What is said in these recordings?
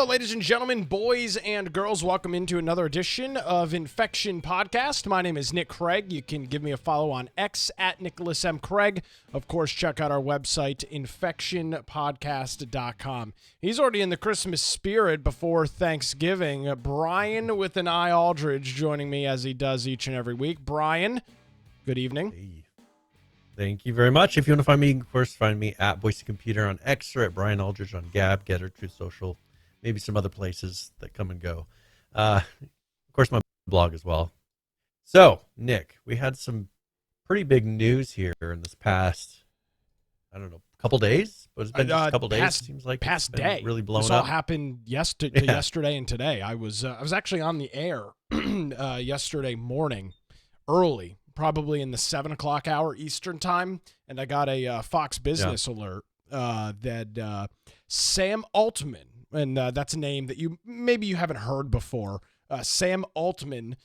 Hello, ladies and gentlemen, boys and girls. Welcome into another edition of Infection Podcast. My name is Nick Craig. You can give me a follow on X at Nicholas M. Craig. Of course, check out our website, infectionpodcast.com. He's already in the Christmas spirit before Thanksgiving. Brian with an I Aldridge joining me as he does each and every week. Brian, good evening. Hey. Thank you very much. If you want to find me, of course, find me at Boise Computer on X or at Brian Aldridge on Gab, Getter, Truth Social, maybe some other places that come and go. Of course, my blog as well. So, Nick, we had some pretty big news here in this past, I don't know, couple days? But it's been just a couple days, seems like. Past day. Really blown this up. All happened yesterday and today. I was actually on the air yesterday morning, early, probably in the 7 o'clock hour Eastern time, and I got a Fox Business alert that Sam Altman, and that's a name that you haven't heard before. Sam Altman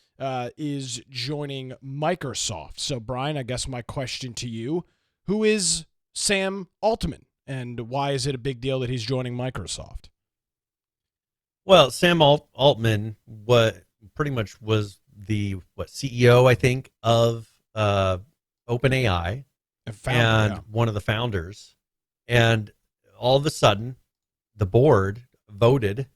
is joining Microsoft. So, Brian, I guess my question to you, who is Sam Altman, and why is it a big deal that he's joining Microsoft? Well, Sam Altman pretty much was the CEO, I think, of OpenAI, and one of the founders. And all of a sudden, the board voted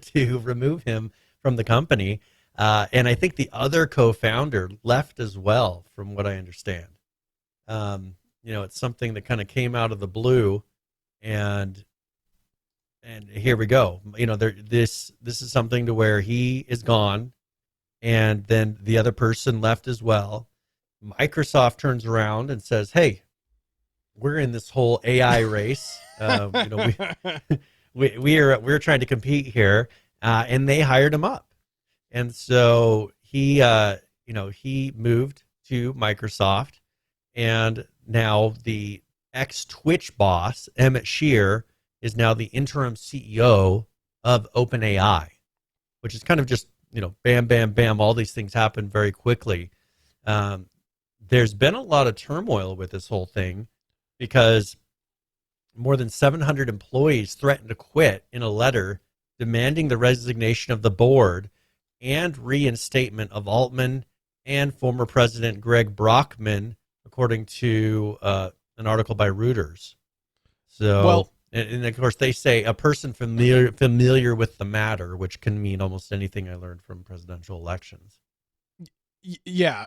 to remove him from the company. And I think the other co-founder left as well, from what I understand. It's something that kind of came out of the blue, and here we go. This is something to where he is gone, and then the other person left as well. Microsoft turns around and says, "Hey, we're in this whole AI race. We're trying to compete here," and they hired him up. And so he moved to Microsoft, and now the ex-Twitch boss, Emmett Shear, is now the interim CEO of OpenAI, which is kind of just, bam, bam, bam, all these things happen very quickly. There's been a lot of turmoil with this whole thing because more than 700 employees threatened to quit in a letter demanding the resignation of the board and reinstatement of Altman and former President Greg Brockman, according to an article by Reuters. So, and of course, they say a person familiar with the matter, which can mean almost anything I learned from presidential elections. Yeah.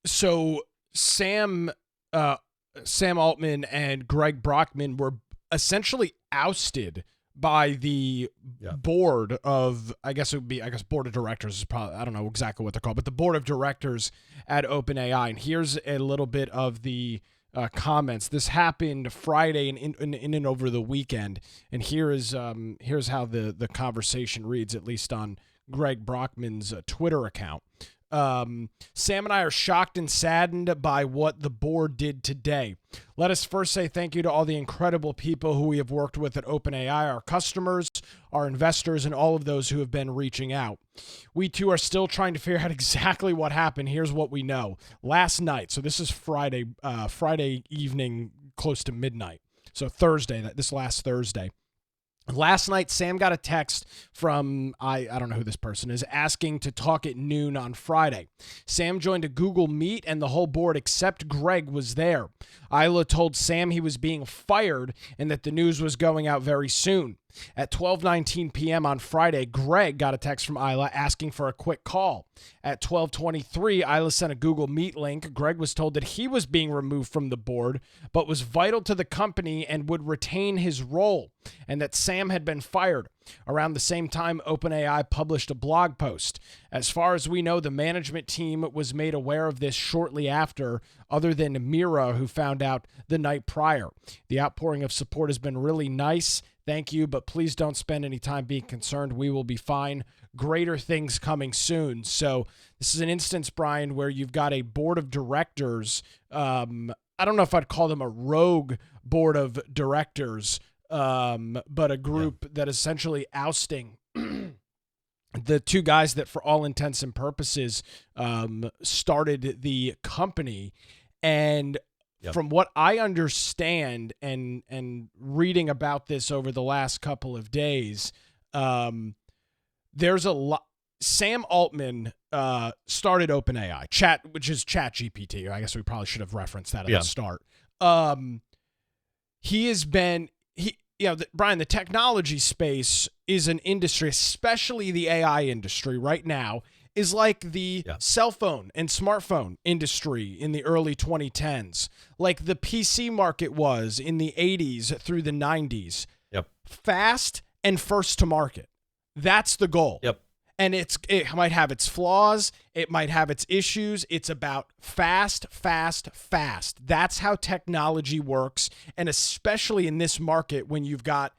So Sam Altman and Greg Brockman were essentially ousted by the board of, board of directors is probably, I don't know exactly what they're called, but the board of directors at OpenAI. And here's a little bit of the comments. This happened Friday and in and over the weekend. And here's how the conversation reads, at least on Greg Brockman's Twitter account. Sam and I are shocked and saddened by what the board did today. Let us first say thank you to all the incredible people who we have worked with at OpenAI, our customers, our investors, and all of those who have been reaching out. We too are still trying to figure out exactly what happened. Here's what we know. Last night, so this is Friday evening, close to midnight. So this last Thursday. Last night, Sam got a text from, I don't know who this person is, asking to talk at noon on Friday. Sam joined a Google Meet, and the whole board except Greg was there. Isla told Sam he was being fired and that the news was going out very soon. At 12:19 p.m. on Friday, Greg got a text from Isla asking for a quick call. At 12:23, Isla sent a Google Meet link. Greg was told that he was being removed from the board, but was vital to the company and would retain his role, and that Sam had been fired. Around the same time, OpenAI published a blog post. As far as we know, the management team was made aware of this shortly after, other than Mira, who found out the night prior. The outpouring of support has been really nice. Thank you, but please don't spend any time being concerned. We will be fine. Greater things coming soon. So this is an instance, Brian, where you've got a board of directors. I don't know if I'd call them a rogue board of directors, but a group that is essentially ousting the two guys that, for all intents and purposes, started the company. And from what I understand and reading about this over the last couple of days, there's a lot. Sam Altman started OpenAI, which is ChatGPT. I guess we probably should have referenced that at the start. He has been Brian, the technology space is an industry, especially the AI industry right now, is like the cell phone and smartphone industry in the early 2010s, like the PC market was in the 80s through the 90s. Yep. Fast and first to market. That's the goal. Yep. And it might have its flaws. It might have its issues. It's about fast, fast, fast. That's how technology works. And especially in this market, when you've got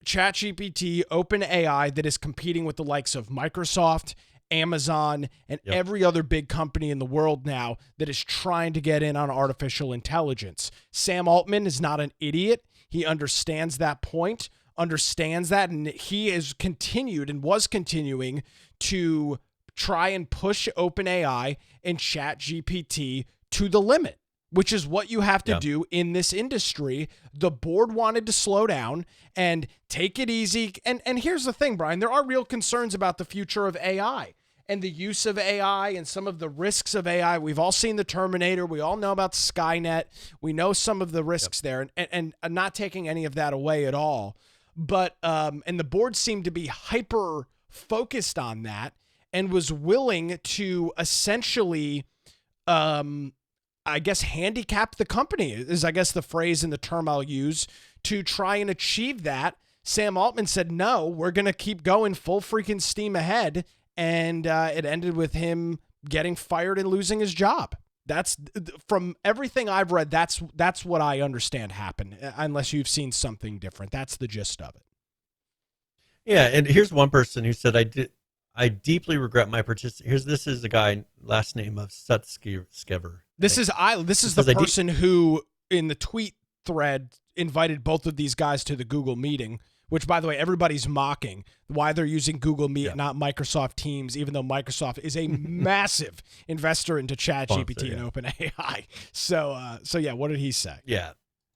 ChatGPT, OpenAI that is competing with the likes of Microsoft, Amazon, and every other big company in the world now that is trying to get in on artificial intelligence. Sam Altman is not an idiot. He understands that point. Understands that, and he has continued and was continuing to try and push OpenAI and ChatGPT to the limit, which is what you have to do in this industry. The board wanted to slow down and take it easy. And here's the thing, Brian, there are real concerns about the future of AI and the use of AI and some of the risks of AI. We've all seen the Terminator. We all know about Skynet. We know some of the risks there, and I'm not taking any of that away at all. But and the board seemed to be hyper focused on that and was willing to essentially, I guess, handicap the company is, I guess, the phrase and the term I'll use to try and achieve that. Sam Altman said, no, we're going to keep going full freaking steam ahead. And it ended with him getting fired and losing his job. That's, from everything I've read, that's what I understand happened, unless you've seen something different. That's the gist of it. Yeah, and here's one person who said, I deeply regret my participation. This is a guy, last name of Sutskever. This is the person who, in the tweet thread, invited both of these guys to the Google meeting, which, by the way, everybody's mocking why they're using Google Meet, not Microsoft Teams, even though Microsoft is a massive investor into ChatGPT and OpenAI. So yeah, what did he say? Yeah.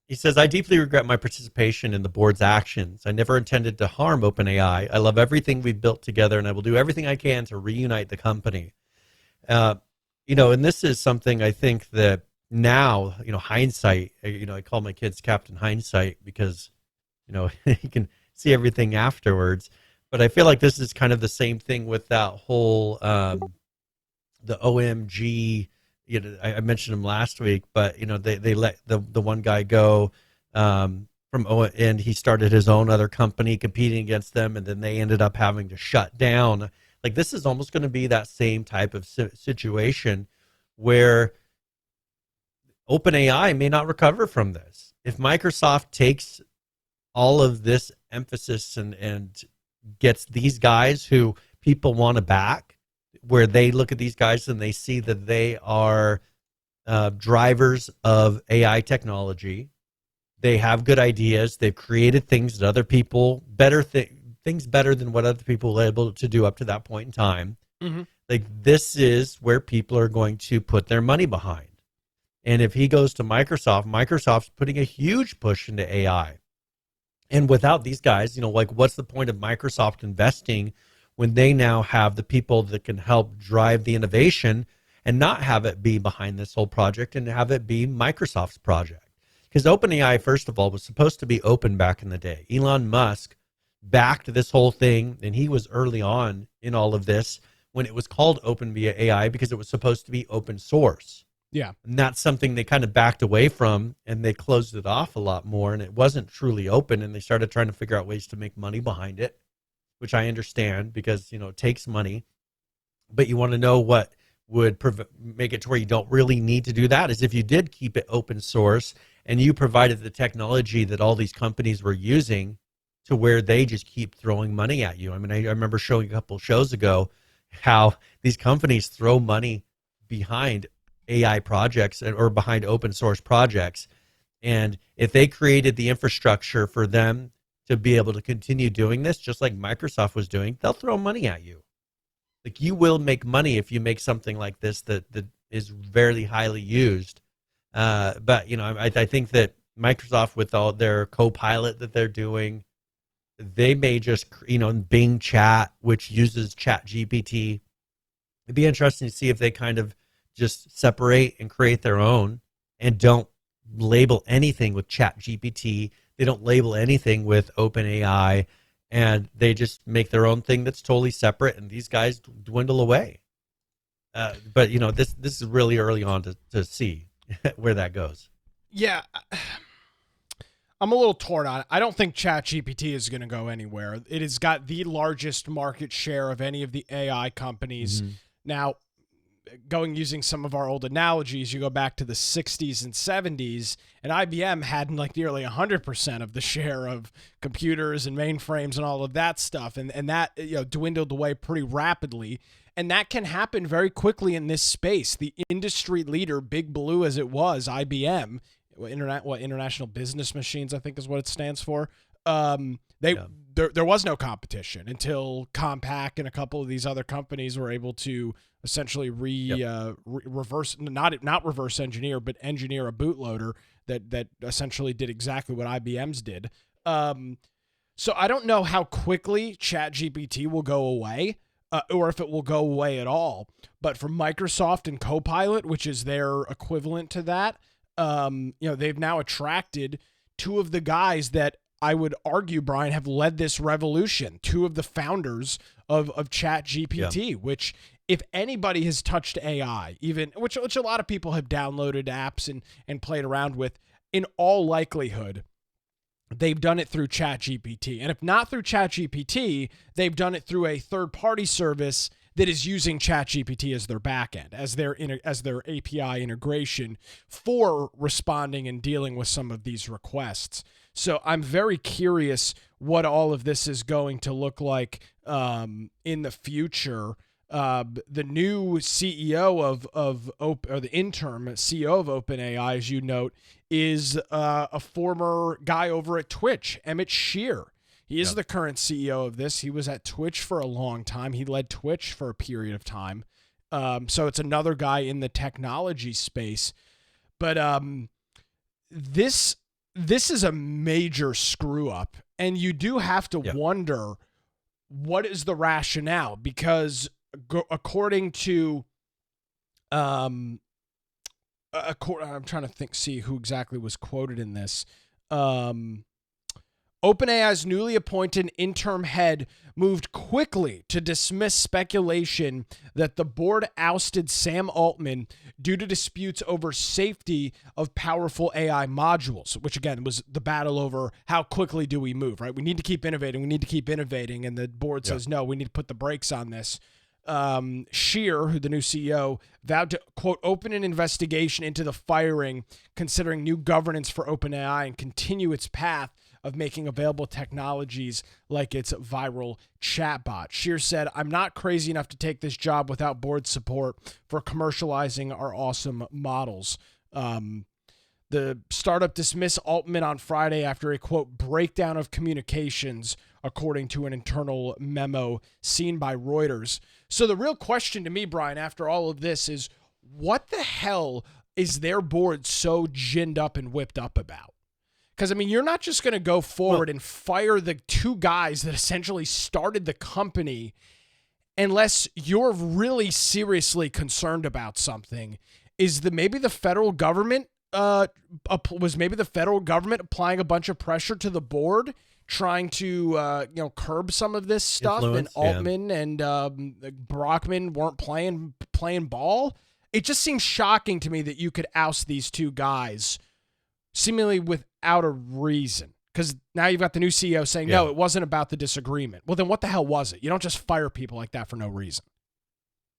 He says, I deeply regret my participation in the board's actions. I never intended to harm OpenAI. I love everything we've built together, and I will do everything I can to reunite the company. And this is something I think that now, hindsight, I call my kids Captain Hindsight because, he can see everything afterwards. But I feel like this is kind of the same thing with that whole, the OMG, I mentioned him last week, but, they let the one guy go from and he started his own other company competing against them, and then they ended up having to shut down. Like, this is almost going to be that same type of situation where OpenAI may not recover from this. If Microsoft takes all of this emphasis and gets these guys who people want to back, where they look at these guys and they see that they are drivers of AI technology, they have good ideas, they've created things that other people things better than what other people were able to do up to that point in time. Mm-hmm. Like, this is where people are going to put their money behind. And if he goes to Microsoft's putting a huge push into AI. And without these guys, what's the point of Microsoft investing when they now have the people that can help drive the innovation and not have it be behind this whole project and have it be Microsoft's project? Because OpenAI, first of all, was supposed to be open back in the day. Elon Musk backed this whole thing, and he was early on in all of this when it was called OpenAI because it was supposed to be open source. Yeah. And that's something they kind of backed away from, and they closed it off a lot more, and it wasn't truly open, and they started trying to figure out ways to make money behind it, which I understand because, it takes money. But you want to know what would make it to where you don't really need to do that is if you did keep it open source and you provided the technology that all these companies were using to where they just keep throwing money at you. I mean, I remember showing a couple shows ago how these companies throw money behind AI projects or behind open source projects. And if they created the infrastructure for them to be able to continue doing this, just like Microsoft was doing, they'll throw money at you. Like, you will make money if you make something like this that is very highly used. But, I think that Microsoft, with all their Copilot that they're doing, they may just, Bing Chat, which uses Chat GPT. It'd be interesting to see if they kind of just separate and create their own and don't label anything with Chat GPT. They don't label anything with OpenAI, and they just make their own thing that's totally separate, and these guys dwindle away. But this is really early on to see where that goes. Yeah, I'm a little torn on it. I don't think ChatGPT is going to go anywhere. It has got the largest market share of any of the AI companies. Mm-hmm. Now, using some of our old analogies, you go back to the 60s and 70s, and IBM had like nearly 100% of the share of computers and mainframes and all of that stuff, and that dwindled away pretty rapidly. And that can happen very quickly in this space. The industry leader, Big Blue as it was, IBM, International Business Machines, I think is what it stands for. There was no competition until Compaq and a couple of these other companies were able to essentially reverse, not reverse engineer, but engineer a bootloader that essentially did exactly what IBM's did. So I don't know how quickly ChatGPT will go away. Or if it will go away at all. But for Microsoft and Copilot, which is their equivalent to that, they've now attracted two of the guys that I would argue, Brian, have led this revolution. Two of the founders of ChatGPT, which if anybody has touched AI, even which a lot of people have downloaded apps and played around with, in all likelihood, they've done it through ChatGPT. And if not through ChatGPT, they've done it through a third-party service that is using ChatGPT as their backend, as their API integration for responding and dealing with some of these requests. So I'm very curious what all of this is going to look like in the future. The new CEO or the interim CEO of OpenAI, as you note, is a former guy over at Twitch, Emmett Shear. He is the current CEO of this. He was at Twitch for a long time. He led Twitch for a period of time. So it's another guy in the technology space. But this is a major screw up, and you do have to wonder what is the rationale, because according to I'm trying to see who exactly was quoted in this. OpenAI's newly appointed interim head moved quickly to dismiss speculation that the board ousted Sam Altman due to disputes over safety of powerful AI modules, which again was the battle over how quickly do we move, right? We need to keep innovating. And the board says, no, we need to put the brakes on this. Shear, who the new CEO, vowed to, quote, open an investigation into the firing, considering new governance for OpenAI and continue its path of making available technologies like its viral chatbot. Shear said, I'm not crazy enough to take this job without board support for commercializing our awesome models. The startup dismissed Altman on Friday after a, quote, breakdown of communications, according to an internal memo seen by Reuters. So the real question to me, Brian, after all of this is, what the hell is their board so ginned up and whipped up about? Because, I mean, you're not just going to go forward and fire the two guys that essentially started the company unless you're really seriously concerned about something. Maybe the federal government applying a bunch of pressure to the board, trying to curb some of this stuff, and Altman and Brockman weren't playing ball? It just seems shocking to me that you could oust these two guys seemingly without a reason. Because now you've got the new CEO saying, no, it wasn't about the disagreement. Well, then what the hell was it? You don't just fire people like that for no reason.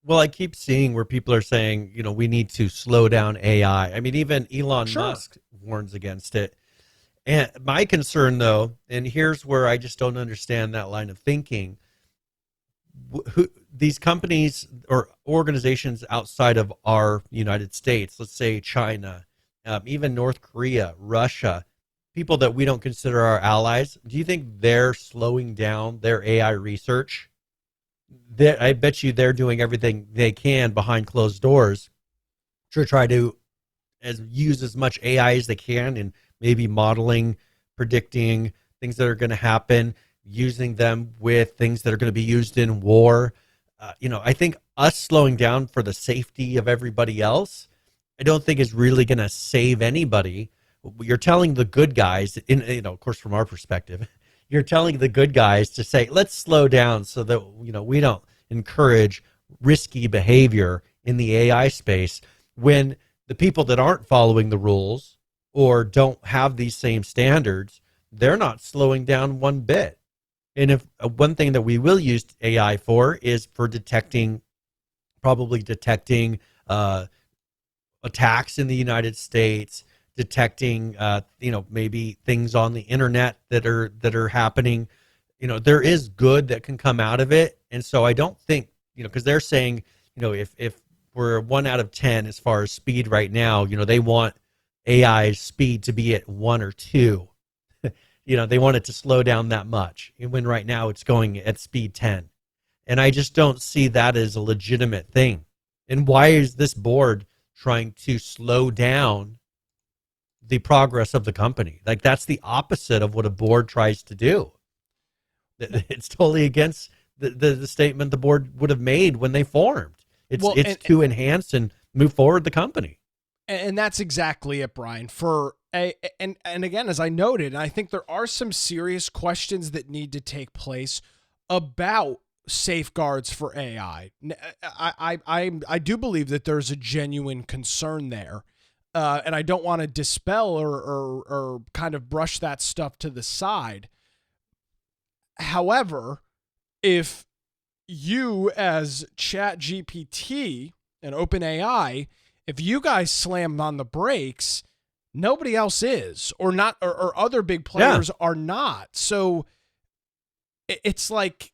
Well, I keep seeing where people are saying, we need to slow down AI. I mean, even Elon Musk warns against it. And my concern, though, and here's where I just don't understand that line of thinking. These companies or organizations outside of our United States, let's say China, even North Korea, Russia, people that we don't consider our allies, do you think they're slowing down their AI research? I bet you they're doing everything they can behind closed doors to try to use as much AI as they can, and maybe modeling, predicting things that are going to happen, using them with things that are going to be used in war. I think us slowing down for the safety of everybody else, I don't think is really going to save anybody. You're telling the good guys, of course, from our perspective, you're telling the good guys to say, let's slow down so that, we don't encourage risky behavior in the AI space when the people that aren't following the rules or don't have these same standards, they're not slowing down one bit. And if one thing that we will use AI for is for probably detecting attacks in the United States, detecting maybe things on the internet that are happening. There is good that can come out of it. And so I don't think, because they're saying, if we're 1 out of 10 as far as speed right now, they want AI speed to be at 1 or 2. They want it to slow down that much, when right now it's going at speed 10. And I just don't see that as a legitimate thing. And why is this board trying to slow down the progress of the company? Like, that's the opposite of what a board tries to do. It's totally against the statement the board would have made when they formed. It's to enhance and move forward the company. And that's exactly it, Brian. And again, as I noted, I think there are some serious questions that need to take place about safeguards for AI. I do believe that there's a genuine concern there, and I don't want to dispel or kind of brush that stuff to the side. However, if you as ChatGPT and OpenAI, if you guys slam on the brakes, nobody else is, or not, or other big players are not. So it's like,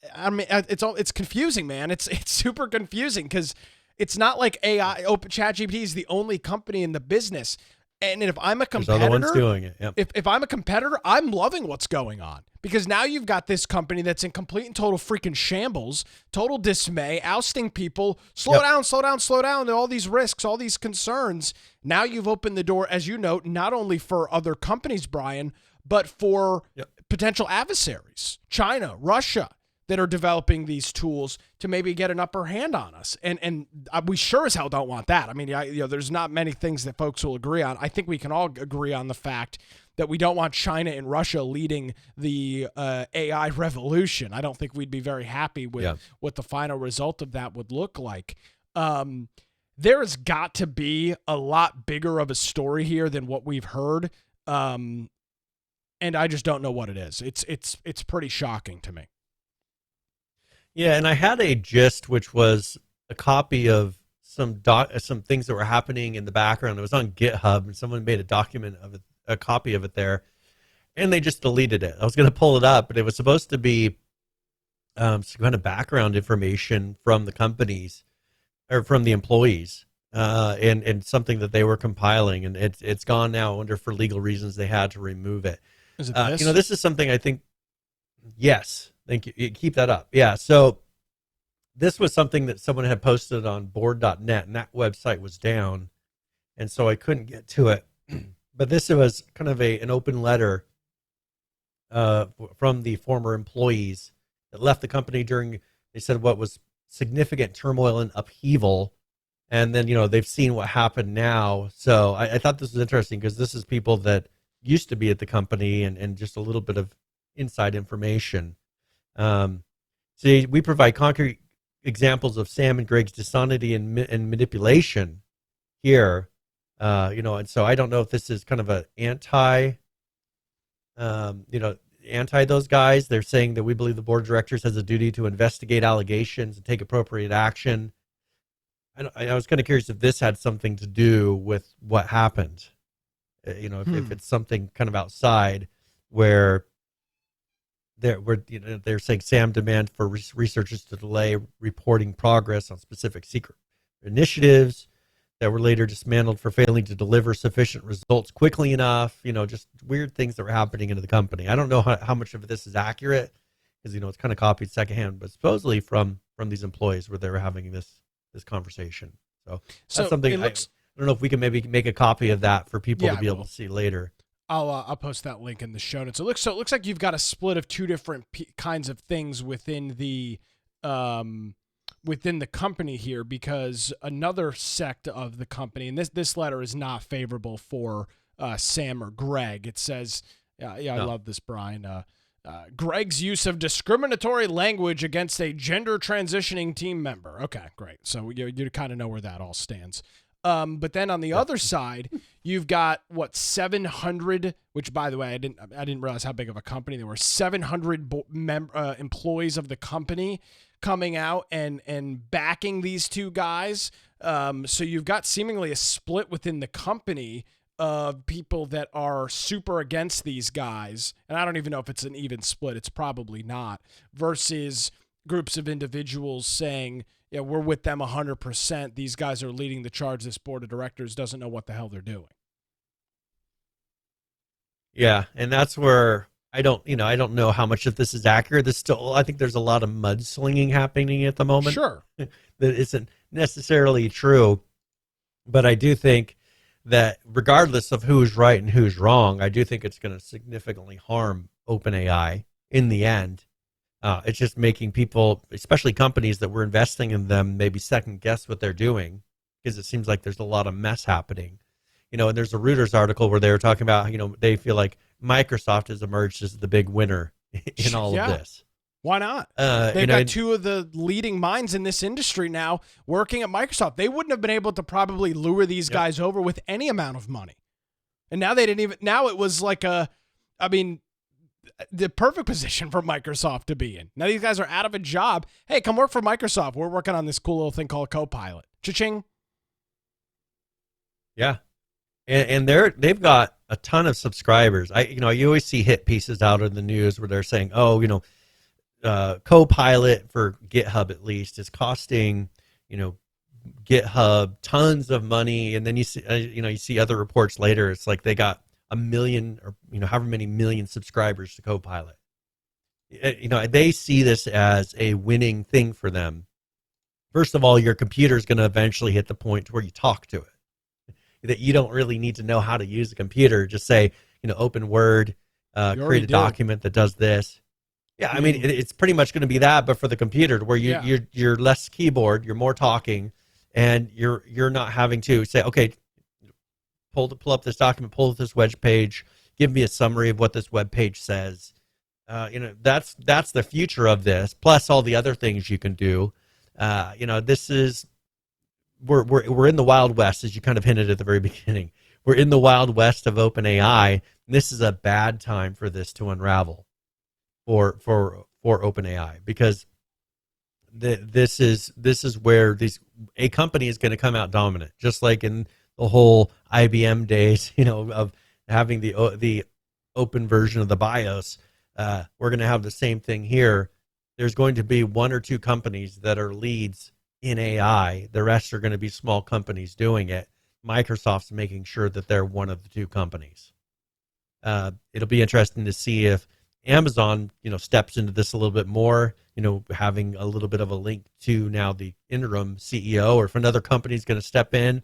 it's confusing, man. It's super confusing because it's not like ChatGPT is the only company in the business. And if I'm a competitor, there's other ones doing it. Yep. If I'm a competitor, I'm loving what's going on because now you've got this company that's in complete and total freaking shambles, total dismay, ousting people. Slow down. There are all these risks, all these concerns. Now you've opened the door, as you note, not only for other companies, Brian, but for potential adversaries, China, Russia, that are developing these tools to maybe get an upper hand on us. And we sure as hell don't want that. I mean, there's not many things that folks will agree on. I think we can all agree on the fact that we don't want China and Russia leading the AI revolution. I don't think we'd be very happy with what the final result of that would look like. There has got to be a lot bigger of a story here than what we've heard. And I just don't know what it is. It's pretty shocking to me. Yeah, and I had a gist, which was a copy of some things that were happening in the background. It was on GitHub, and someone made a document of it, a copy of it there, and they just deleted it. I was going to pull it up, but it was supposed to be some kind of background information from the companies or from the employees, and something that they were compiling, and it's gone now. I wonder for legal reasons they had to remove it. Is it this? This is something I think. Yes. Thank you. Keep that up. Yeah. So this was something that someone had posted on board.net, and that website was down. And so I couldn't get to it. But this was kind of an open letter from the former employees that left the company during, they said, what was significant turmoil and upheaval. And then, they've seen what happened now. So I thought this was interesting because this is people that used to be at the company and just a little bit of inside information. So we provide concrete examples of Sam and Greg's dishonesty and manipulation here, and so I don't know if this is kind of an anti those guys. They're saying that we believe the board of directors has a duty to investigate allegations and take appropriate action. I was kind of curious if this had something to do with what happened, if it's something kind of outside where they're saying Sam demand for researchers to delay reporting progress on specific secret initiatives that were later dismantled for failing to deliver sufficient results quickly enough. Just weird things that were happening into the company. I don't know how much of this is accurate because it's kind of copied secondhand, but supposedly from these employees where they were having this conversation. So that's something I don't know if we can maybe make a copy of that for people to be able to see later. I'll post that link in the show notes. It looks like you've got a split of two different kinds of things within the company here, because another sect of the company, and this letter is not favorable for Sam or Greg. It says, I No. love this, Brian. Greg's use of discriminatory language against a gender transitioning team member. Okay, great. So you kind of know where that all stands. But then on the other side, you've got 700, which, by the way, I didn't realize how big of a company they were. 700 employees of the company coming out and backing these two guys. So you've got seemingly a split within the company of people that are super against these guys. And I don't even know if it's an even split. It's probably not. Versus groups of individuals saying, yeah, we're with them 100%. These guys are leading the charge. This board of directors doesn't know what the hell they're doing. Yeah, and that's where I don't know how much of this is accurate. I think there's a lot of mudslinging happening at the moment. Sure. That isn't necessarily true, but I do think that regardless of who's right and who's wrong, I do think it's going to significantly harm OpenAI in the end. It's just making people, especially companies that were investing in them, maybe second guess what they're doing, because it seems like there's a lot of mess happening. And there's a Reuters article where they were talking about, they feel like Microsoft has emerged as the big winner in all of this. Why not? They've got two of the leading minds in this industry now working at Microsoft. They wouldn't have been able to probably lure these guys over with any amount of money. And now now it was like the perfect position for Microsoft to be in. Now these guys are out of a job. Hey, come work for Microsoft. We're working on this cool little thing called Copilot. Cha-ching. Yeah. And they've got a ton of subscribers. You always see hit pieces out in the news where they're saying, Copilot for GitHub at least is costing, GitHub tons of money. And then you see other reports later. It's like they got 1 million or however many million subscribers to Copilot. They see this as a winning thing for them. First of all, your computer is going to eventually hit the point where you talk to it. That you don't really need to know how to use a computer. Just say, open Word, create a document that does this. Yeah, I mean, it's pretty much going to be that, but for the computer, where you're less keyboard, you're more talking, and you're not having to say, okay, pull up this document, pull up this web page, give me a summary of what this web page says. That's the future of this. Plus all the other things you can do. This is. We're in the Wild West, as you kind of hinted at the very beginning. We're in the Wild West of OpenAI. And this is a bad time for this to unravel for OpenAI, because this is where a company is going to come out dominant, just like in the whole IBM days, of having the open version of the BIOS. We're going to have the same thing here. There's going to be one or two companies that are leads in AI. The rest are going to be small companies doing it. Microsoft's making sure that they're one of the two companies. It'll be interesting to see if Amazon, steps into this a little bit more, having a little bit of a link to now the interim CEO, or if another company is going to step in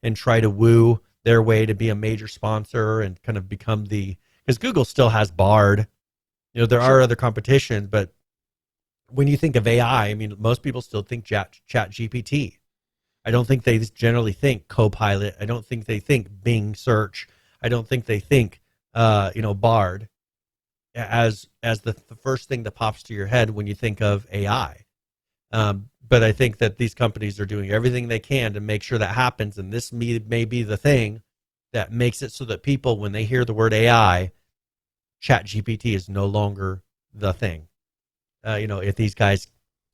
and try to woo their way to be a major sponsor and kind of become because Google still has Bard. There are other competitions, but when you think of AI, I mean, most people still think Chat GPT. I don't think they generally think Copilot. I don't think they think Bing search. I don't think they think, Bard as the first thing that pops to your head when you think of AI. But I think that these companies are doing everything they can to make sure that happens. And this may be the thing that makes it so that people, when they hear the word AI, Chat GPT is no longer the thing. If these guys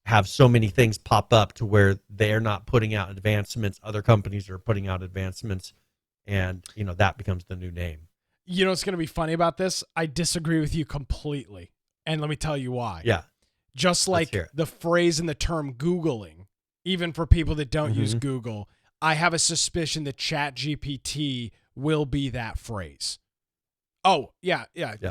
have so many things pop up to where they're not putting out advancements, other companies are putting out advancements, and that becomes the new name. What's going to be funny about this? I disagree with you completely, and let me tell you why. Yeah, just like the phrase and the term Googling, even for people that don't use Google, I have a suspicion that Chat GPT will be that phrase. Oh yeah.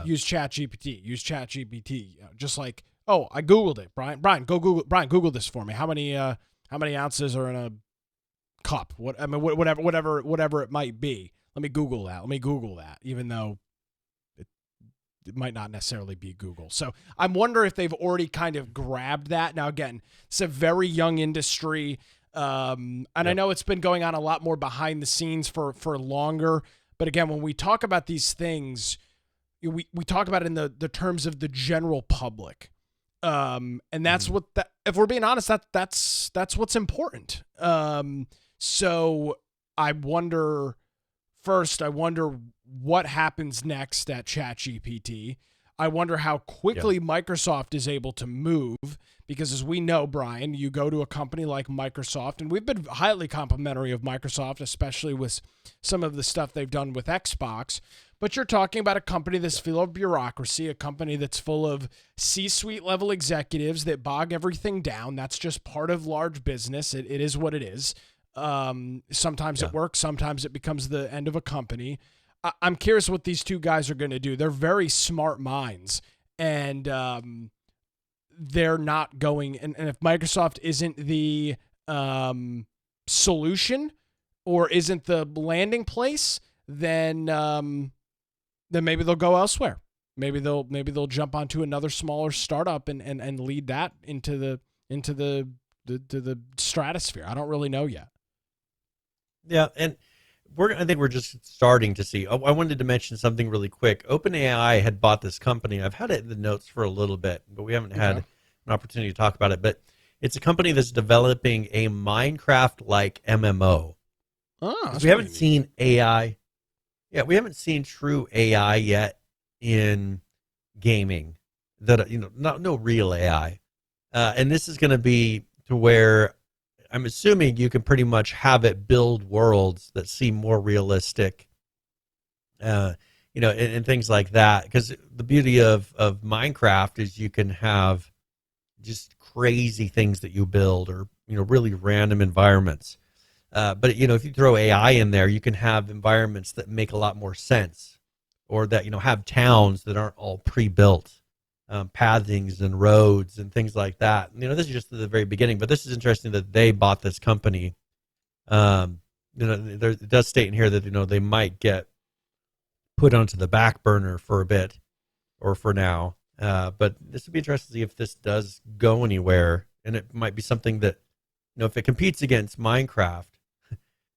Use Chat GPT. Use Chat GPT. Just like. Oh, I Googled it, Brian. Google this for me. How many ounces are in a cup? Whatever it might be. Let me Google that. Even though it might not necessarily be Google. So I'm wondering if they've already kind of grabbed that. Now, again, it's a very young industry. And I know it's been going on a lot more behind the scenes for longer. But again, when we talk about these things, we talk about it in the terms of the general public. And that's what if we're being honest, that's what's important. So I wonder what happens next at ChatGPT. I wonder how quickly Microsoft is able to move, because as we know, Brian, you go to a company like Microsoft, and we've been highly complimentary of Microsoft, especially with some of the stuff they've done with Xbox. But you're talking about a company that's full of bureaucracy, a company that's full of C-suite level executives that bog everything down. That's just part of large business. It is what it is. Sometimes it works. Sometimes it becomes the end of a company. I'm curious what these two guys are going to do. They're very smart minds, and they're not going. And if Microsoft isn't the solution or isn't the landing place, then maybe they'll go elsewhere. Maybe they'll jump onto another smaller startup and lead that into the stratosphere. I don't really know yet. Yeah, and I think we're just starting to see. I wanted to mention something really quick. OpenAI had bought this company. I've had it in the notes for a little bit, but we haven't had an opportunity to talk about it. But it's a company that's developing a Minecraft-like MMO. Oh, we haven't seen AI. Yeah, we haven't seen true AI yet in gaming. That no real AI, and this is going to be to where I'm assuming you can pretty much have it build worlds that seem more realistic, and things like that. Because the beauty of Minecraft is you can have just crazy things that you build, or really random environments. But if you throw AI in there, you can have environments that make a lot more sense, or that have towns that aren't all pre-built. Pathings and roads and things like that. This is just the very beginning, but this is interesting that they bought this company. It does state in here that they might get put onto the back burner for a bit, or for now. But this would be interesting to see if this does go anywhere, and it might be something that if it competes against Minecraft.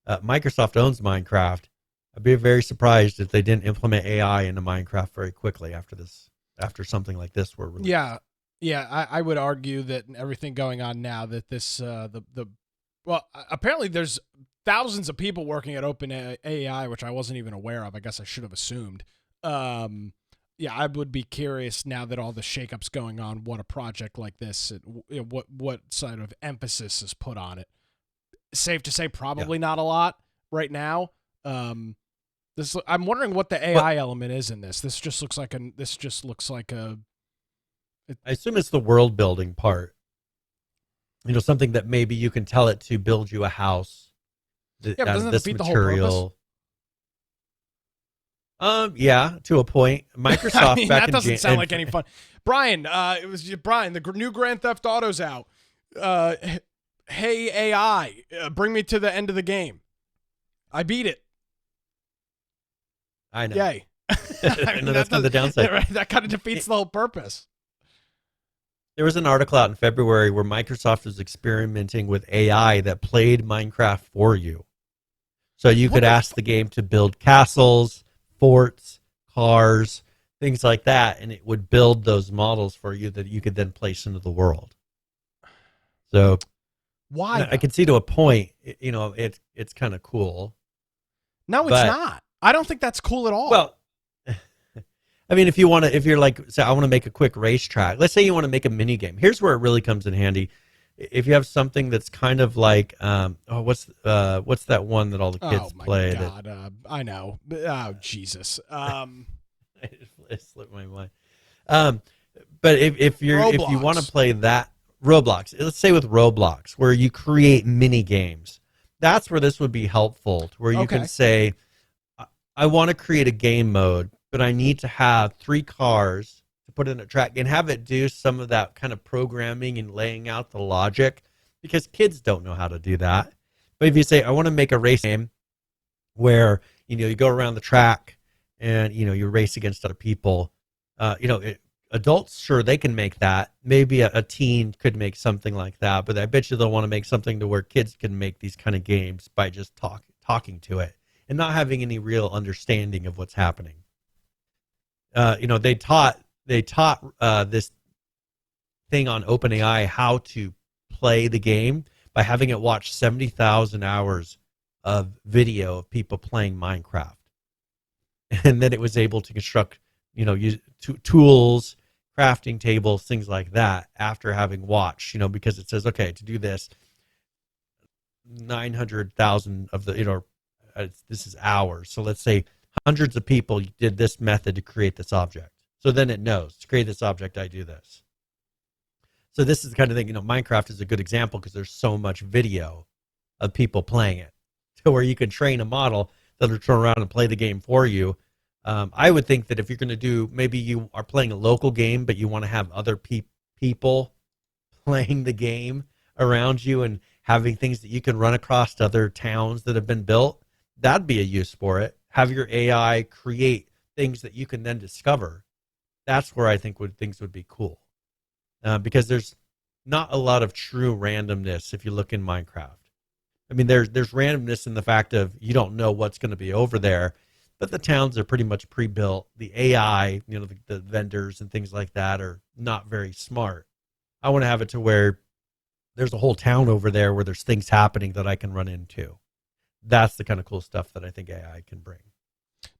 Microsoft owns Minecraft. I'd be very surprised if they didn't implement AI into Minecraft very quickly after this. After something like this were released. I would argue that everything going on now, that this apparently there's thousands of people working at OpenAI, which I wasn't even aware of. I guess I should have assumed. I would be curious now that all the shakeups going on, what a project like this, what sort of emphasis is put on it. Safe to say, probably not a lot right now. I'm wondering what the AI element is in this. This just looks like a. I assume it's the world building part. Something that maybe you can tell it to build you a house. But doesn't that defeat material. The whole purpose? Yeah, to a point. Microsoft back that doesn't sound like any fun. Brian, it was Brian. The new Grand Theft Auto's out. Hey AI, bring me to the end of the game. I beat it. I know. Yay. I know that's kind of the downside. Right, that kind of defeats the whole purpose. There was an article out in February where Microsoft was experimenting with AI that played Minecraft for you. So you could ask the game to build castles, forts, cars, things like that, and it would build those models for you that you could then place into the world. So why? I can see to a point, it's kind of cool. No, it's not. I don't think that's cool at all. Well, I mean, if you're like, say, I want to make a quick racetrack. Let's say you want to make a mini game. Here's where it really comes in handy. If you have something that's kind of like, what's that one that all the kids play? Oh my God, I know. Oh Jesus. It slipped my mind. But if you want to play that Roblox, let's say with Roblox, where you create mini games, that's where this would be helpful. To where you can say, I want to create a game mode, but I need to have 3 cars to put in a track and have it do some of that kind of programming and laying out the logic, because kids don't know how to do that. But if you say, I want to make a race game where, you go around the track and, you race against other people, adults, sure, they can make that. Maybe a teen could make something like that, but I bet you they'll want to make something to where kids can make these kind of games by just talking to it and not having any real understanding of what's happening. They taught this thing on OpenAI how to play the game by having it watch 70,000 hours of video of people playing Minecraft, and then it was able to construct, use tools, crafting tables, things like that after having watched, because it says, okay, to do this, 900,000 of the, this is hours. So let's say hundreds of people did this method to create this object. So then it knows to create this object, I do this. So this is the kind of thing, Minecraft is a good example because there's so much video of people playing it to where you can train a model that'll turn around and play the game for you. I would think that if you're going to do, maybe you are playing a local game, but you want to have other people playing the game around you and having things that you can run across to other towns that have been built, that'd be a use for it. Have your AI create things that you can then discover. That's where I think things would be cool. Because there's not a lot of true randomness if you look in Minecraft. I mean, there's randomness in the fact of you don't know what's going to be over there, but the towns are pretty much pre-built. The AI, the vendors and things like that are not very smart. I want to have it to where there's a whole town over there where there's things happening that I can run into. That's the kind of cool stuff that I think AI can bring.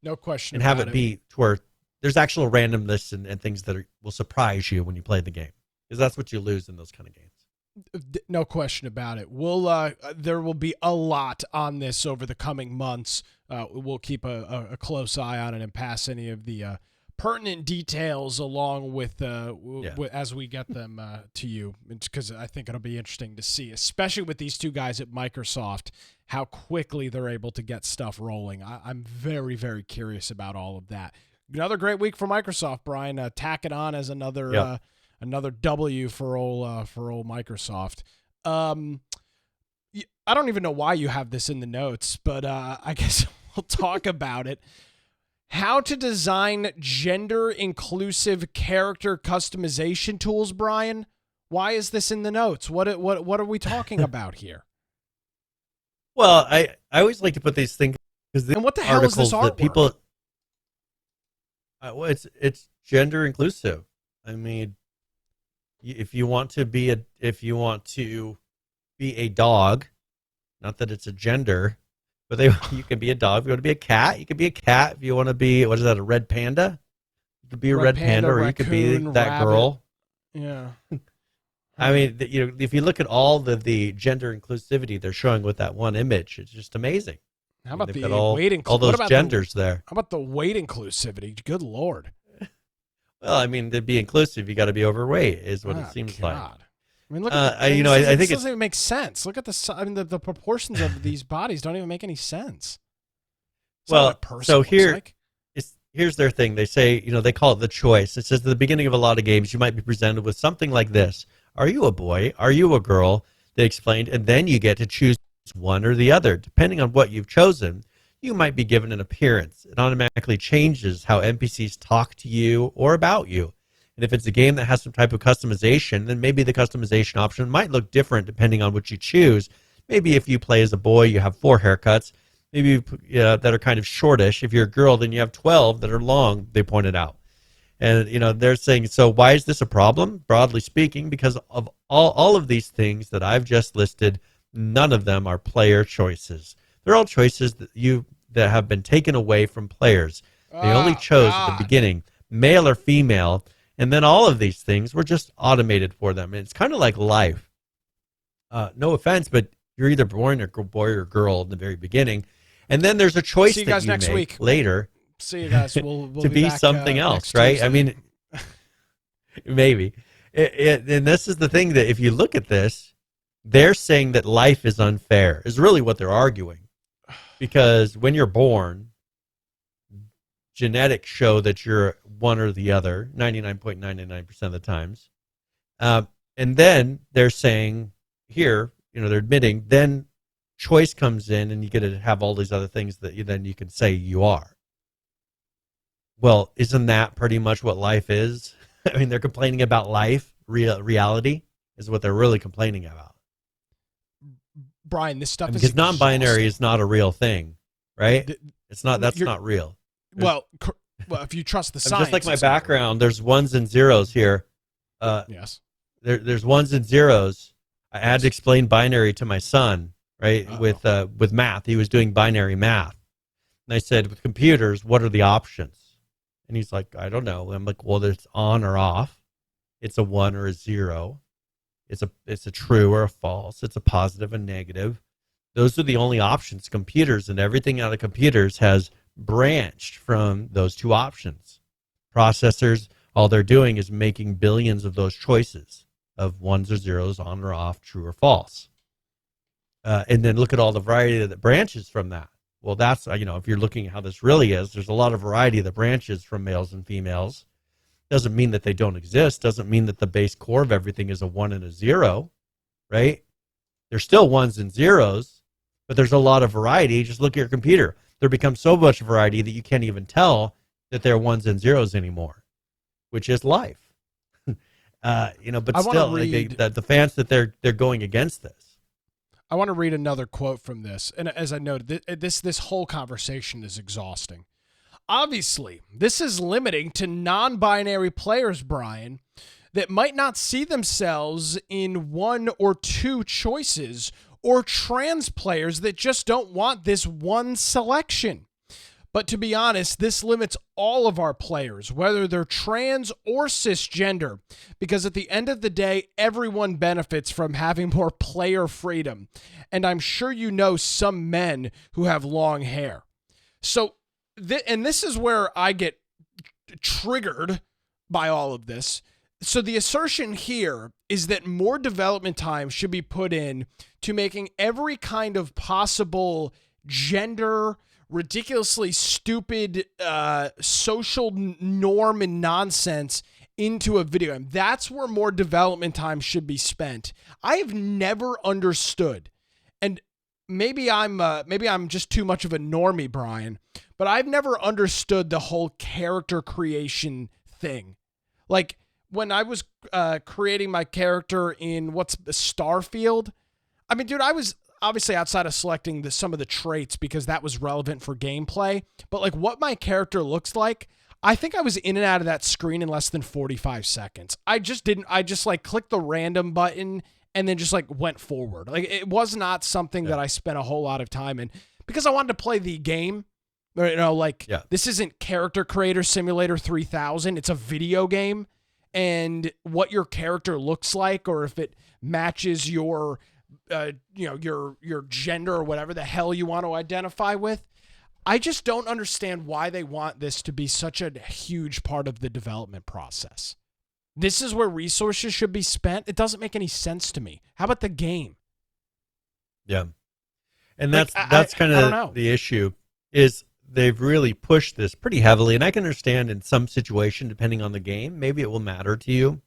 No question and about have it be to where there's actual randomness and things that will surprise you when you play the game, because that's what you lose in those kind of games. No question about it. There will be a lot on this over the coming months. We'll keep a close eye on it and pass any of the pertinent details along with as we get them to you, because I think it'll be interesting to see, especially with these two guys at Microsoft, how quickly they're able to get stuff rolling. I'm very, very curious about all of that. Another great week for Microsoft, Brian. Tack it on as another W for old Microsoft. I don't even know why you have this in the notes, but I guess we'll talk about it. How to design gender-inclusive character customization tools, Brian. Why is this in the notes? What are we talking about here? Well, I always like to put these things because and what the hell is this artwork? That people, it's gender inclusive. I mean, if you want to be a dog, not that it's a gender, but you can be a dog. If you want to be a cat, you can be a cat. If you want to be, what is that, a red panda? You could be a red panda, or raccoon, you could be that rabbit. girl. Yeah. I mean, if you look at all the gender inclusivity they're showing with that one image, it's just amazing. How about they've the got all those genders there? How about the weight inclusivity? Good Lord. Well, I mean, to be inclusive, you got to be overweight, is what it seems like. I mean, look at I think it doesn't even make sense. Look at the proportions of these bodies don't even make any sense. Here's their thing. They say, they call it the choice. It says at the beginning of a lot of games, you might be presented with something like this. Are you a boy? Are you a girl? They explained, and then you get to choose one or the other. Depending on what you've chosen, you might be given an appearance. It automatically changes how NPCs talk to you or about you. And if it's a game that has some type of customization, then maybe the customization option might look different depending on what you choose. Maybe if you play as a boy, you have 4 haircuts, maybe that are kind of shortish. If you're a girl, then you have 12 that are long, they pointed out. And, they're saying, so why is this a problem? Broadly speaking, because of all of these things that I've just listed, none of them are player choices. They're all choices that have been taken away from players. They only chose at the beginning, male or female, and then all of these things were just automated for them. And it's kind of like life. No offense, but you're either born a boy or girl in the very beginning, and then there's a choice that you next make week. later. See you guys. We'll to be back, something else, right? Tuesday. I mean, maybe. And this is the thing, that if you look at this, they're saying that life is unfair, is really what they're arguing. Because when you're born, genetics show that you're one or the other, 99.99% of the times. And then they're saying here, they're admitting, then choice comes in and you get to have all these other things that you can say you are. Well, isn't that pretty much what life is? I mean, they're complaining about life. Reality is what they're really complaining about. Brian, this I stuff mean, is because non-binary exhausting. is not a real thing, right? Th- It's not. That's You're not real. There's, well, well, if you trust the I mean, just like science, my it's not real. background, there's ones and zeros here. Uh, Yes. there's ones and zeros. I had to Yes. explain binary to my son, right? Uh-oh. With math, he was doing binary math, and I said, with computers, what are the options? And he's like, I don't know. I'm like, well, it's on or off. It's a one or a zero. It's a true or a false. It's a positive and negative. Those are the only options. Computers and everything out of computers has branched from those two options. Processors, all they're doing is making billions of those choices of ones or zeros, on or off, true or false. And then look at all the variety that branches from that. Well, that's, if you're looking at how this really is, there's a lot of variety that branches from males and females. Doesn't mean that they don't exist. Doesn't mean that the base core of everything is a one and a zero, right? There's still ones and zeros, but there's a lot of variety. Just look at your computer. There becomes so much variety that you can't even tell that they're ones and zeros anymore, which is life. But I want to still, like read. the fans that they're going against this. I want to read another quote from this, and as I noted, this whole conversation is exhausting. Obviously, this is limiting to non-binary players, Brian, that might not see themselves in one or two choices, or trans players that just don't want this one selection. But to be honest, this limits all of our players, whether they're trans or cisgender, because at the end of the day, everyone benefits from having more player freedom. And I'm sure you know some men who have long hair. So, and this is where I get triggered by all of this. So the assertion here is that more development time should be put in to making every kind of possible gender, ridiculously stupid social norm and nonsense into a video game. That's where more development time should be spent. I have never understood, and maybe I'm just too much of a normie, Brian, but I've never understood the whole character creation thing. Like when I was creating my character in what's Starfield. I mean, dude, I was obviously outside of selecting some of the traits because that was relevant for gameplay, but like what my character looks like, I think I was in and out of that screen in less than 45 seconds. I just like clicked the random button and then just like went forward. Like it was not something that I spent a whole lot of time in because I wanted to play the game. This isn't Character Creator Simulator 3000. It's a video game, and what your character looks like, or if it matches your your gender or whatever the hell you want to identify with. I just don't understand why they want this to be such a huge part of the development process. This is where resources should be spent. It doesn't make any sense to me. How about the game? Yeah, and Like, that's kind I don't know. of the issue is they've really pushed this pretty heavily, and I can understand in some situation, depending on the game, maybe it will matter to you.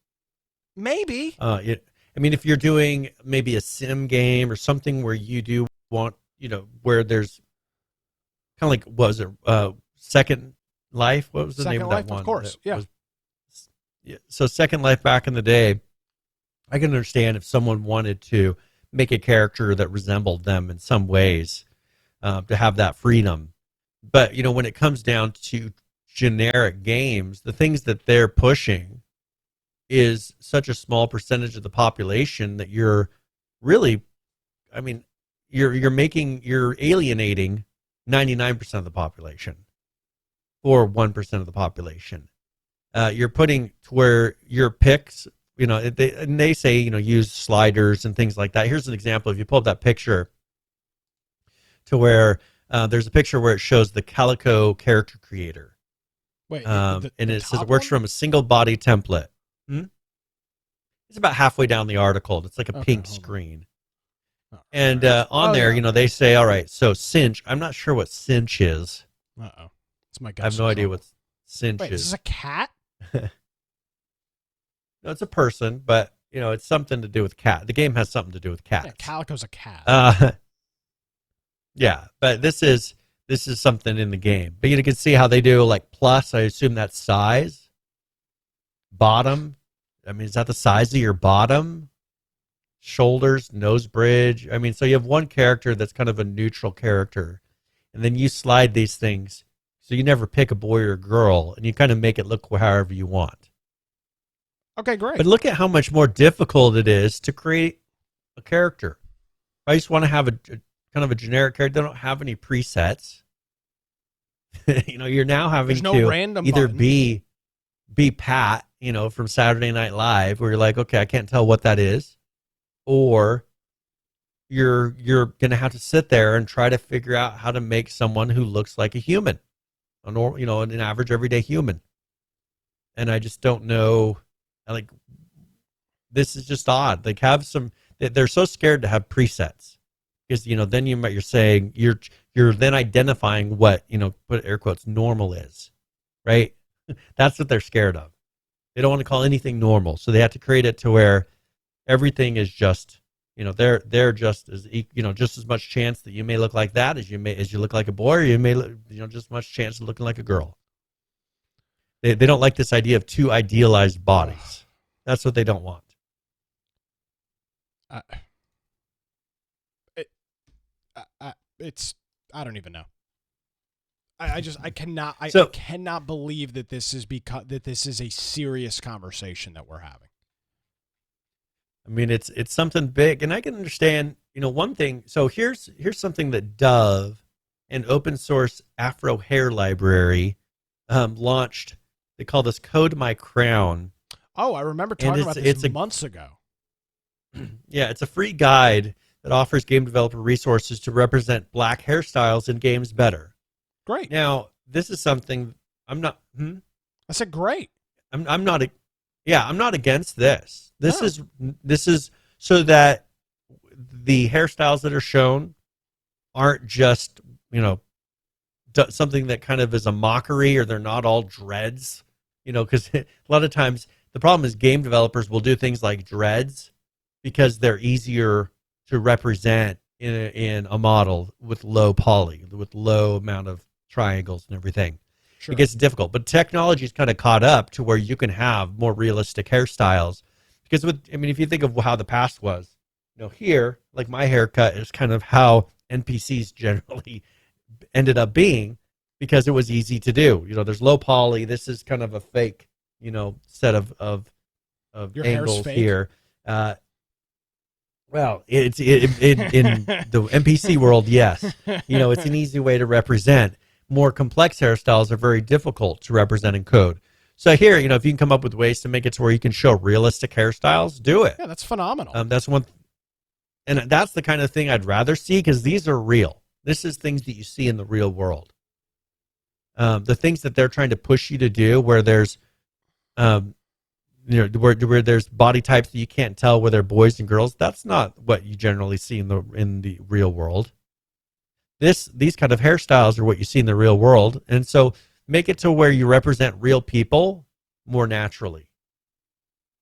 Maybe. I mean, if you're doing maybe a sim game or something where you do want, where there's kind of like, what was it, Second Life? What was the name Second of that Life, one? of course. Yeah. Yeah. So Second Life back in the day, I can understand if someone wanted to make a character that resembled them in some ways, to have that freedom. But, when it comes down to generic games, the things that they're pushing is such a small percentage of the population that you're really, I mean, you're alienating 99% of the population or 1% of the population. You're putting to where your picks, they say, use sliders and things like that. Here's an example. If you pull up that picture to where there's a picture where it shows the Calico character creator. Wait, And the it says it top works one? from a single body template. Hmm? It's about halfway down the article. It's like a Okay, pink hold on. screen. Oh, And all right. on there, Yeah. they say, all right, so cinch. I'm not sure what cinch is. Uh-oh. It's my I have guy's no in idea trouble. what cinch Wait, is is. this a cat? No, it's a person, but, it's something to do with cat. The game has something to do with Yeah, cats. Calico's a cat. Yeah, but this is this is something in the game. But you can see how they do like plus. I assume that's size. Bottom. I mean, is that the size of your bottom? Shoulders, nose bridge. I mean, so you have one character that's kind of a neutral character, and then you slide these things. So you never pick a boy or a girl, and you kind of make it look however you want. Okay, great. But look at how much more difficult it is to create a character. I just want to have a kind of a generic character. They don't have any presets. You're now having There's no to random either button. be Pat, from Saturday Night Live, where you're like, okay, I can't tell what that is, or you're going to have to sit there and try to figure out how to make someone who looks like a human, an average everyday human. And I just don't know. Like, this is just odd. Like, they're so scared to have presets because then you're saying you're then identifying what put air quotes normal is, right? That's what they're scared of. They don't want to call anything normal, so they have to create it to where everything is just they're just as just as much chance that you may look like that as you look like a boy, or you may just as much chance of looking like a girl. They don't like this idea of two idealized bodies. That's what they don't want. I don't even know. I cannot believe that this is a serious conversation that we're having. I mean, it's something big, and I can understand, one thing. So here's something that Dove, an open source Afro hair library, launched. They call this Code My Crown. Oh, I remember talking about this months ago. Yeah, it's a free guide that offers game developer resources to represent black hairstyles in games better. Great. Now, this is something I'm not. I said great. I'm not. I'm not against this. This is so that the hairstyles that are shown aren't just something that kind of is a mockery, or they're not all dreads. Because a lot of times the problem is game developers will do things like dreads because they're easier to represent in a model with low poly, with low amount of triangles and everything. Sure. It gets difficult, but technology's kind of caught up to where you can have more realistic hairstyles. Because if you think of how the past was, here, like my haircut is kind of how NPCs generally ended up being, because it was easy to do. There's low poly. This is kind of a fake, set of Your angles fake? Here. Well, it's in the NPC world, yes. It's an easy way to represent. More complex hairstyles are very difficult to represent in code. So here, if you can come up with ways to make it to where you can show realistic hairstyles, do it. Yeah, that's phenomenal. That's one, and that's the kind of thing I'd rather see, because these are real. This is things that you see in the real world. The things that they're trying to push you to do, where there's, where there's body types that you can't tell whether they're boys and girls. That's not what you generally see in the real world. These kind of hairstyles are what you see in the real world, and so make it to where you represent real people more naturally.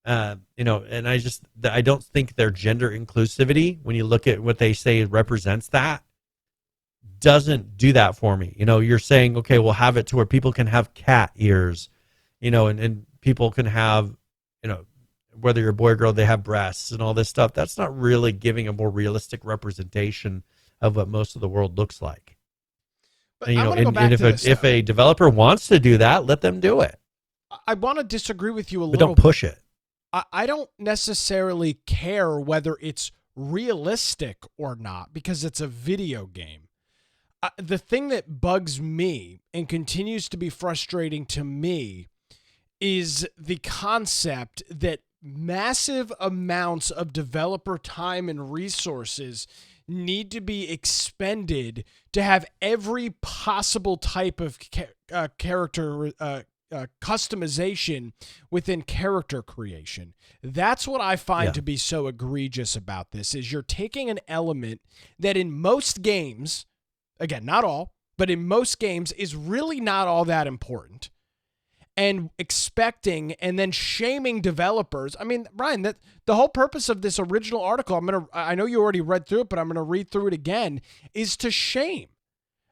And I don't think their gender inclusivity, when you look at what they say represents that, doesn't do that for me. You're saying, okay, we'll have it to where people can have cat ears, and people can have, whether you're a boy or girl, they have breasts and all this stuff. That's not really giving a more realistic representation of what most of the world looks like. But if a developer wants to do that, let them do it. I want to disagree with you a little. But don't push it. I don't necessarily care whether it's realistic or not, because it's a video game. The thing that bugs me and continues to be frustrating to me is the concept that massive amounts of developer time and resources need to be expended to have every possible type of character customization within character creation. That's what I find to be so egregious about this, is you're taking an element that in most games, again, not all, but in most games is really not all that important, and expecting and then shaming developers. I mean, Ryan, that the whole purpose of this original article, I know you already read through it, but I'm going to read through it again, is to shame.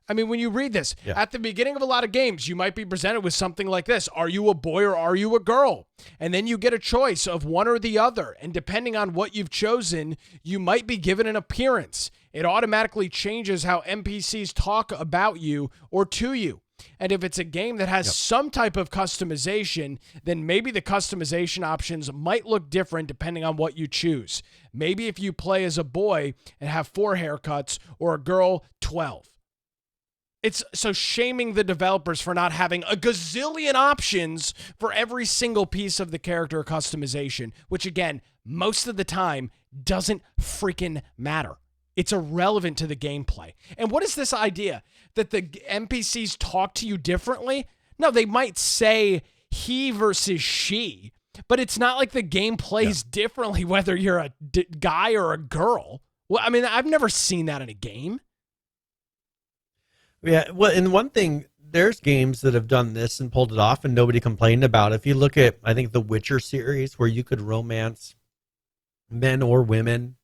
I mean, when you read this, Yeah. at the beginning of a lot of games, you might be presented with something like this. Are you a boy or are you a girl? And then you get a choice of one or the other. And depending on what you've chosen, you might be given an appearance. It automatically changes how NPCs talk about you or to you. And if it's a game that has some type of customization, then maybe the customization options might look different depending on what you choose. Maybe if you play as a boy and have 4 haircuts, or a girl 12. It's so shaming the developers for not having a gazillion options for every single piece of the character customization, which again, most of the time doesn't freaking matter. It's irrelevant to the gameplay. And what is this idea that the NPCs talk to you differently? No, they might say he versus she, but it's not like the game plays differently whether you're a guy or a girl. Well, I mean, I've never seen that in a game. Yeah, well, and one thing, there's games that have done this and pulled it off and nobody complained about it. If you look at, I think, the Witcher series, where you could romance men or women,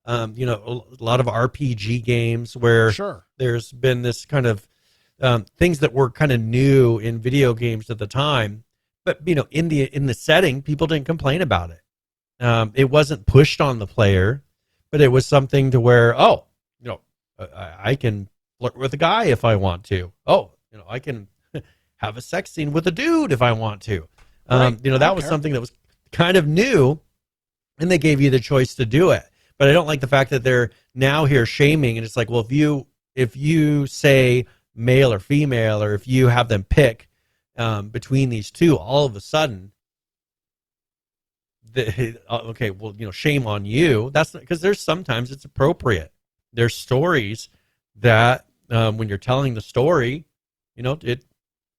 you know, a lot of RPG games where there's been this kind of things that were kind of new in video games at the time, but you know, in the setting, people didn't complain about it. It wasn't pushed on the player, but it was something to where, oh, you know, I can flirt with a guy if I want to. Oh, you know, I can have a sex scene with a dude if I want to. You know, that was something that was kind of new, and they gave you the choice to do it. But I don't like the fact that they're now here shaming, and it's like, well, if you say male or female, or if you have them pick between these two, all of a sudden, okay, well, you know, shame on you. That's because there's sometimes it's appropriate. There's stories that when you're telling the story, you know,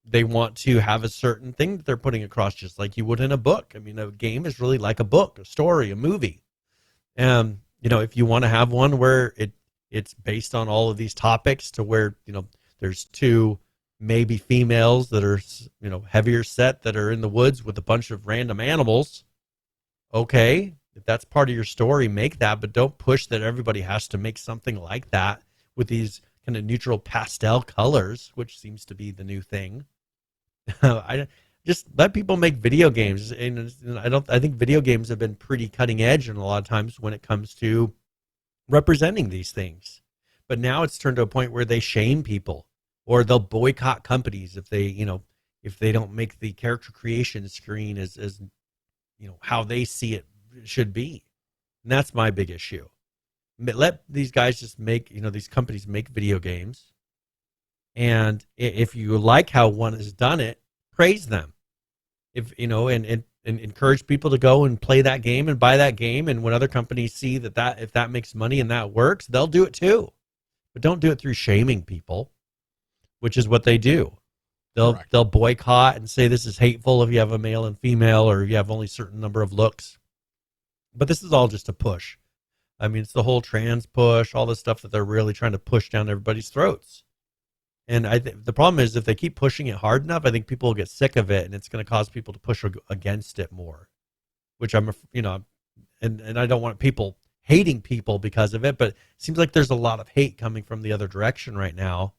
they want to have a certain thing that they're putting across, just like you would in a book. I mean, a game is really like a book, a story, a movie. You know, if you want to have one where it's based on all of these topics, to where, you know, there's 2 maybe females that are, you know, heavier set, that are in the woods with a bunch of random animals. Okay, if that's part of your story, make that, but don't push that everybody has to make something like that with these kind of neutral pastel colors, which seems to be the new thing. I just let people make video games, and I think video games have been pretty cutting edge, and a lot of times when it comes to representing these things. But now it's turned to a point where they shame people, or they'll boycott companies if they, you know, if they don't make the character creation screen as you know, how they see it should be. And that's my big issue. Let these guys just make, you know, these companies make video games. And if you like how one has done it, praise them. If, you know, and encourage people to go and play that game and buy that game. And when other companies see that if that makes money and that works, they'll do it too. But don't do it through shaming people, which is what they do. They'll boycott and say this is hateful if you have a male and female, or you have only a certain number of looks. But this is all just a push. I mean, it's the whole trans push, all the stuff that they're really trying to push down everybody's throats. And I think the problem is, if they keep pushing it hard enough, I think people will get sick of it, and it's going to cause people to push against it more. Which and I don't want people hating people because of it, but it seems like there's a lot of hate coming from the other direction right now.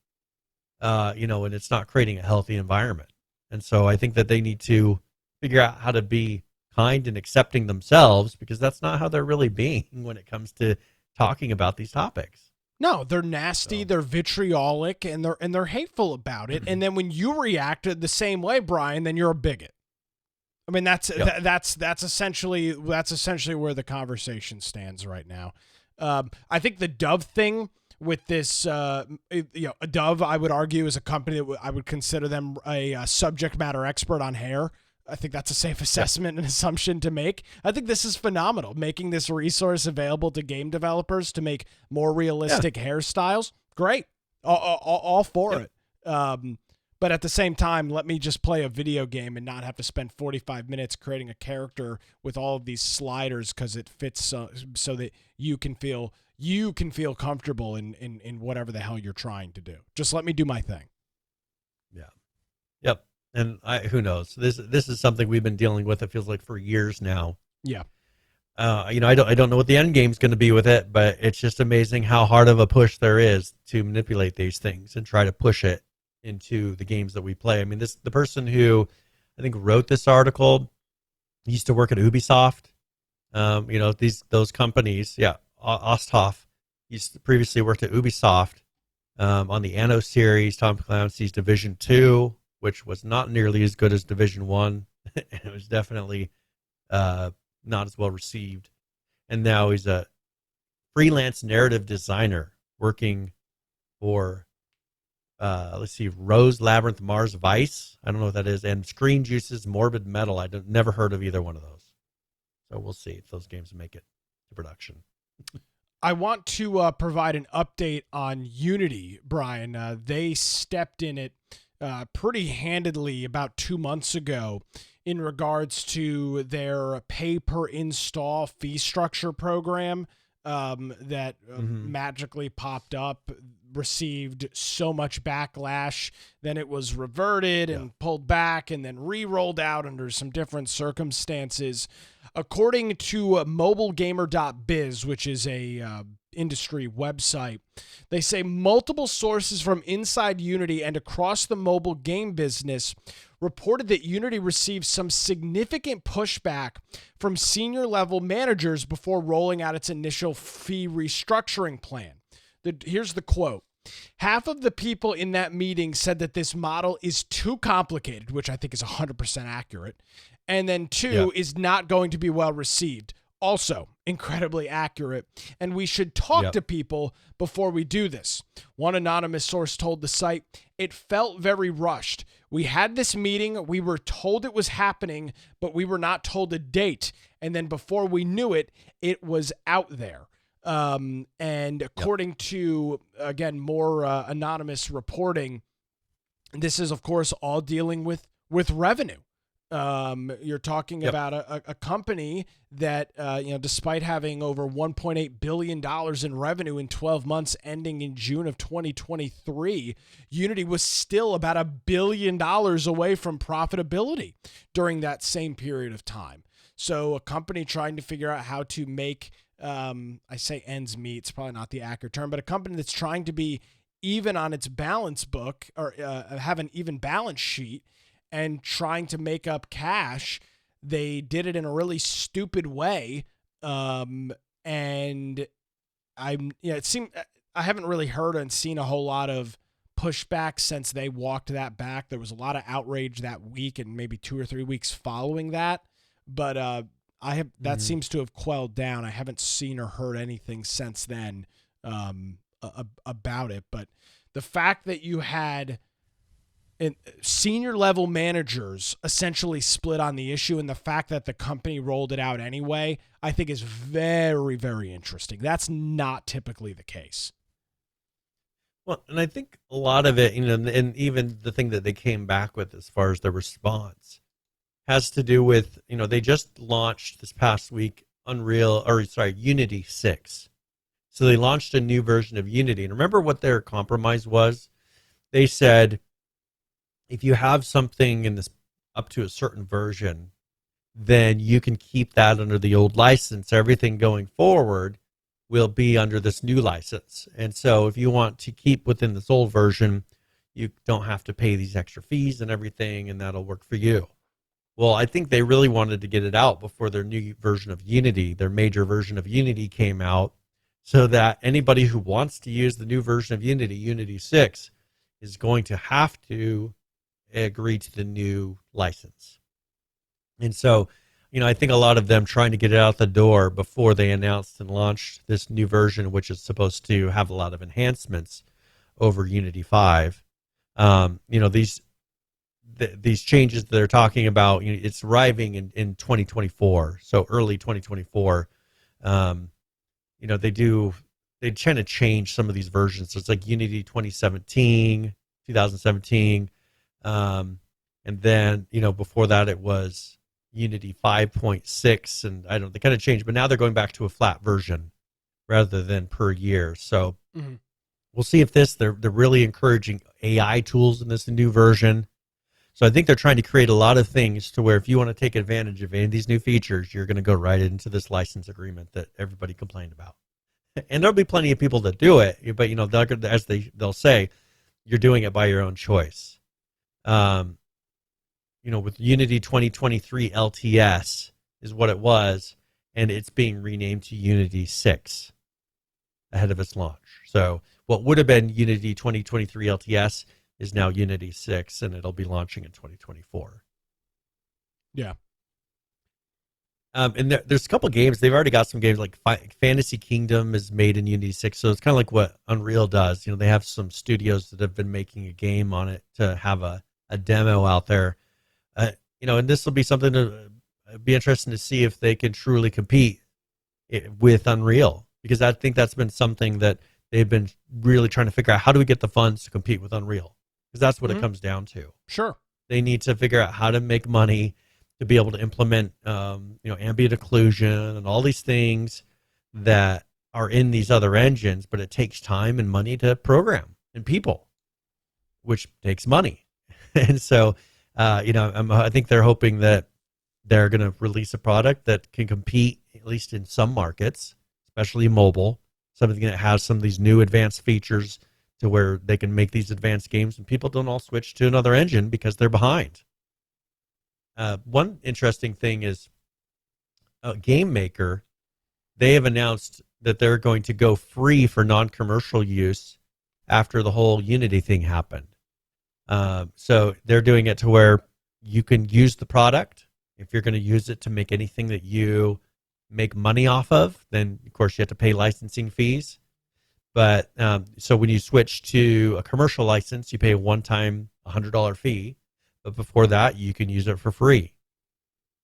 You know, and it's not creating a healthy environment. And so I think that they need to figure out how to be kind and accepting themselves, because that's not how they're really being when it comes to talking about these topics. No, they're nasty, they're vitriolic, and they're hateful about it. And then when you react the same way, Brian, then you're a bigot. I mean, that's essentially where the conversation stands right now. I think the Dove thing with this, Dove, I would argue, is a company that I would consider them a subject matter expert on hair. I think that's a safe assessment and assumption to make. I think this is phenomenal, making this resource available to game developers to make more realistic hairstyles. Great. All for it. But at the same time, let me just play a video game and not have to spend 45 minutes creating a character with all of these sliders because it fits so that you can feel comfortable in whatever the hell you're trying to do. Just let me do my thing. Yeah. Yep. And who knows? This is something we've been dealing with, it feels like, for years now. Yeah. I don't know what the end game's going to be with it, but it's just amazing how hard of a push there is to manipulate these things and try to push it into the games that we play. I mean, the person who I think wrote this article used to work at Ubisoft. Those companies, yeah, Osthoff used to previously worked at Ubisoft on the Anno series, Tom Clancy's Division 2, which was not nearly as good as Division 1. It was definitely not as well received. And now he's a freelance narrative designer working for, let's see, Rose Labyrinth Mars Vice. I don't know what that is. And Screen Juice's Morbid Metal. Never heard of either one of those. So we'll see if those games make it to production. I want to provide an update on Unity, Brian. They stepped in it pretty handedly about 2 months ago in regards to their pay per install fee structure program that magically popped up, received so much backlash, then it was reverted and pulled back and then re-rolled out under some different circumstances. According to mobilegamer.biz, which is a industry website, they say multiple sources from inside Unity and across the mobile game business reported that Unity received some significant pushback from senior level managers before rolling out its initial fee restructuring plan. Here's the quote. Half of the people in that meeting said that this model is too complicated, which I think is 100% accurate. And then two, is not going to be well received. Also incredibly accurate. And we should talk to people before we do this. One anonymous source told the site, it felt very rushed. We had this meeting. We were told it was happening, but we were not told a date. And then before we knew it, it was out there. And according to, again, more anonymous reporting, this is, of course, all dealing with revenue. You're talking about a company that, despite having over $1.8 billion in revenue in 12 months ending in June of 2023, Unity was still about $1 billion away from profitability during that same period of time. So a company trying to figure out how to make, I say ends meet, it's probably not the accurate term, but a company that's trying to be even on its balance book or have an even balance sheet and trying to make up cash, they did it in a really stupid way. And it seemed I haven't really heard and seen a whole lot of pushback since they walked that back. There was a lot of outrage that week and maybe 2 or 3 weeks following that. But that seems to have quelled down. I haven't seen or heard anything since then about it. But the fact that you had senior level managers essentially split on the issue, and the fact that the company rolled it out anyway, I think is very, very interesting. That's not typically the case. Well, and I think a lot of it, and even the thing that they came back with as far as the response has to do with, they just launched this past week Unity 6. So they launched a new version of Unity. And remember what their compromise was? They said, if you have something in this up to a certain version, then you can keep that under the old license. Everything going forward will be under this new license. And so if you want to keep within this old version, you don't have to pay these extra fees and everything, and that'll work for you. Well, I think they really wanted to get it out before their new version of Unity, their major version of Unity came out, so that anybody who wants to use the new version of Unity, Unity 6, is going to have to agree to the new license. And so, I think a lot of them trying to get it out the door before they announced and launched this new version, which is supposed to have a lot of enhancements over Unity 5. These changes that they're talking about, it's arriving in 2024, so early 2024. They tend to change some of these versions. So it's like Unity 2017, and then, before that it was Unity 5.6, and they kind of changed, but now they're going back to a flat version rather than per year. So we'll see if they're really encouraging AI tools in this new version. So I think they're trying to create a lot of things to where if you want to take advantage of any of these new features, you're going to go right into this license agreement that everybody complained about. And there'll be plenty of people that do it, but as they'll say, you're doing it by your own choice. With Unity 2023 LTS is what it was, and it's being renamed to Unity 6 ahead of its launch. So what would have been Unity 2023 LTS is now Unity 6, and it'll be launching in 2024. Yeah. And there's a couple of games. They've already got some games like Fantasy Kingdom is made in Unity 6, so it's kind of like what Unreal does. They have some studios that have been making a game on it to have a demo out there. And this will be something to be interesting to see if they can truly compete with Unreal, because I think that's been something that they've been really trying to figure out. How do we get the funds to compete with Unreal? Because that's what it comes down to. Sure. They need to figure out how to make money to be able to implement, ambient occlusion and all these things that are in these other engines, but it takes time and money to program and people, which takes money. And so, I think they're hoping that they're going to release a product that can compete, at least in some markets, especially mobile, something that has some of these new advanced features to where they can make these advanced games and people don't all switch to another engine because they're behind. One interesting thing is Game Maker. They have announced that they're going to go free for non-commercial use after the whole Unity thing happened. So they're doing it to where you can use the product. If you're going to use it to make anything that you make money off of, then of course you have to pay licensing fees. But so when you switch to a commercial license, you pay a one-time $100 fee. But before that, you can use it for free.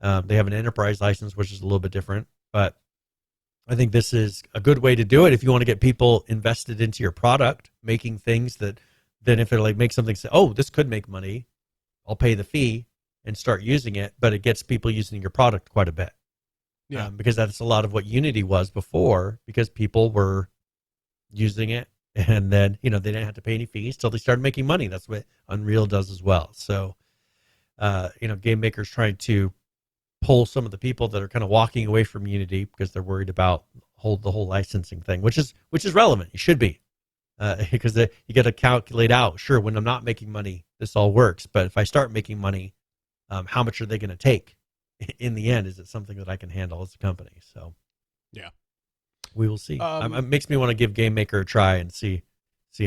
They have an enterprise license, which is a little bit different. But I think this is a good way to do it if you want to get people invested into your product, making things that then if it like makes something say, oh, this could make money, I'll pay the fee and start using it. But it gets people using your product quite a bit. Yeah. Because that's a lot of what Unity was before, because people were using it. And then, they didn't have to pay any fees till they started making money. That's what Unreal does as well. So, Game Maker's trying to pull some of the people that are kind of walking away from Unity because they're worried about the whole licensing thing, which is relevant. You should be, because you got to calculate out. Sure, when I'm not making money, this all works. But if I start making money, how much are they going to take? In the end, is it something that I can handle as a company? So, yeah, we will see. It makes me want to give Game Maker a try and see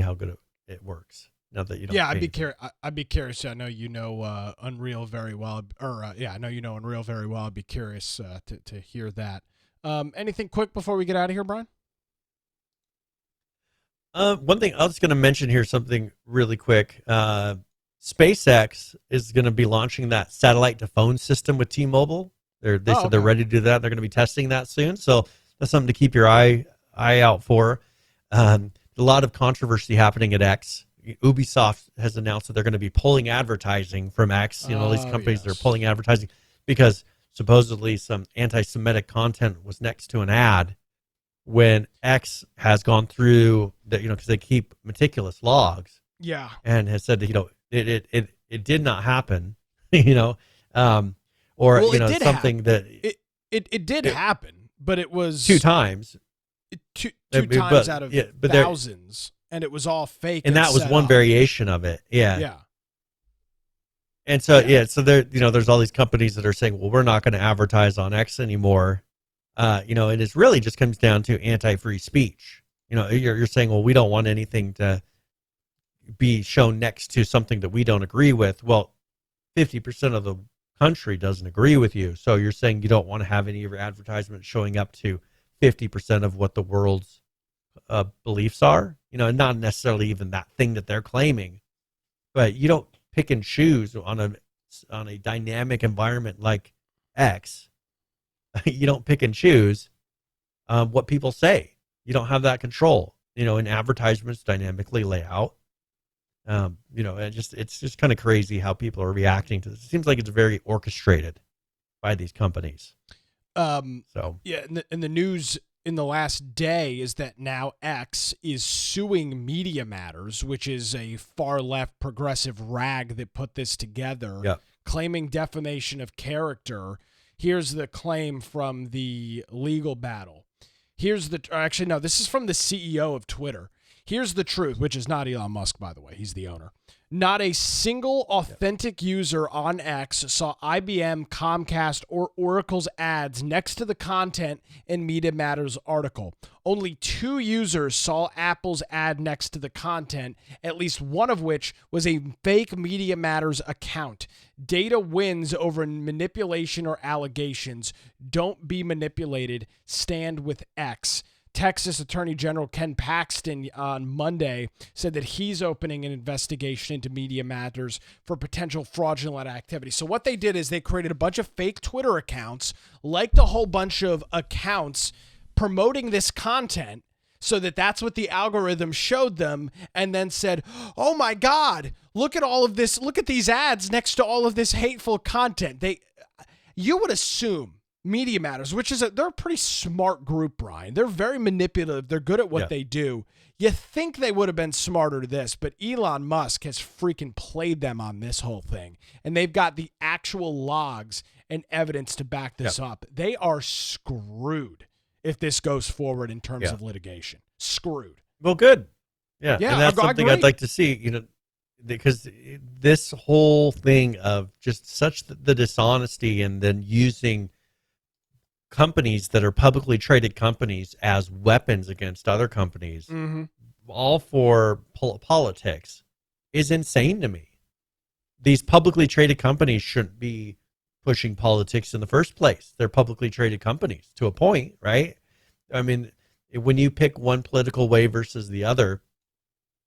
how good it works. Now that you don't. Yeah, I'd be curious. I know you know Unreal very well, I know you know Unreal very well. I'd be curious to hear that. Anything quick before we get out of here, Brian? One thing I was going to mention here, something really quick. SpaceX is going to be launching that satellite to phone system with T-Mobile. They said they're ready to do that. They're going to be testing that soon, so that's something to keep your eye out for. A lot of controversy happening at X. Ubisoft has announced that they're going to be pulling advertising from X. All these companies that are pulling advertising because supposedly some anti-Semitic content was next to an ad when X has gone through that, because they keep meticulous logs. Yeah. And has said that, it did not happen, or, it did something happen. that it did happen, but it was two times. Two times out of thousands, and it was all fake. And that was one variation of it. Yeah. Yeah. And so, so there, there's all these companies that are saying, well, we're not going to advertise on X anymore. And it really just comes down to anti-free speech. You're saying, well, we don't want anything to be shown next to something that we don't agree with. Well, 50% of the country doesn't agree with you. So you're saying you don't want to have any of your advertisements showing up to 50% of what the world's beliefs are, and not necessarily even that thing that they're claiming, but you don't pick and choose on a dynamic environment like X. You don't pick and choose what people say. You don't have that control, in advertisements dynamically lay out. It's just kind of crazy how people are reacting to this. It seems like it's very orchestrated by these companies. So yeah, and the news in the last day is that now X is suing Media Matters, which is a far left progressive rag that put this together, Yeah. claiming defamation of character. Here's the claim from the legal battle. Actually, no, this is from the CEO of Twitter. Here's the truth, which is not Elon Musk, by the way. He's the owner. Not a single authentic user on X saw IBM, Comcast, or Oracle's ads next to the content in Media Matters article. Only 2 users saw Apple's ad next to the content, at least one of which was a fake Media Matters account. Data wins over manipulation or allegations. Don't be manipulated. Stand with X. Texas Attorney General Ken Paxton on Monday said that he's opening an investigation into Media Matters for potential fraudulent activity. So what they did is they created a bunch of fake Twitter accounts, liked a whole bunch of accounts promoting this content so that that's what the algorithm showed them, and then said, oh my God, look at all of this. Look at these ads next to all of this hateful content. You would assume Media Matters, which is they're a pretty smart group, Brian. They're very manipulative. They're good at what they do. You think they would have been smarter to this, but Elon Musk has freaking played them on this whole thing. And they've got the actual logs and evidence to back this up. They are screwed if this goes forward in terms of litigation. Screwed. Well, good. Yeah. And that's something I I'd like to see, because this whole thing of just such the dishonesty and then using companies that are publicly traded companies as weapons against other companies, all for politics, is insane to me. These publicly traded companies shouldn't be pushing politics in the first place. They're publicly traded companies to a point, right? I mean, when you pick one political way versus the other,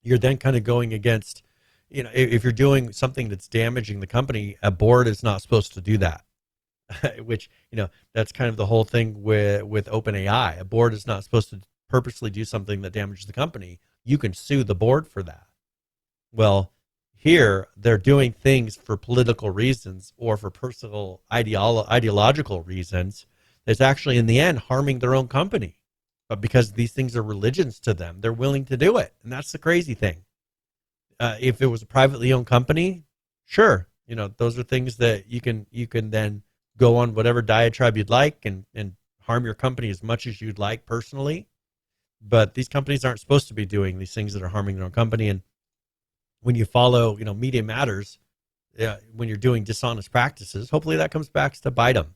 you're then kind of going against, if you're doing something that's damaging the company, a board is not supposed to do that. Which, that's kind of the whole thing with OpenAI. A board is not supposed to purposely do something that damages the company. You can sue the board for that. Well, here they're doing things for political reasons or for personal ideological reasons that's actually in the end harming their own company. But because these things are religions to them, they're willing to do it. And that's the crazy thing. If it was a privately owned company, sure, those are things that you can then go on whatever diatribe you'd like and harm your company as much as you'd like personally. But these companies aren't supposed to be doing these things that are harming their own company. And when you follow, Media Matters, when you're doing dishonest practices, hopefully that comes back to bite them.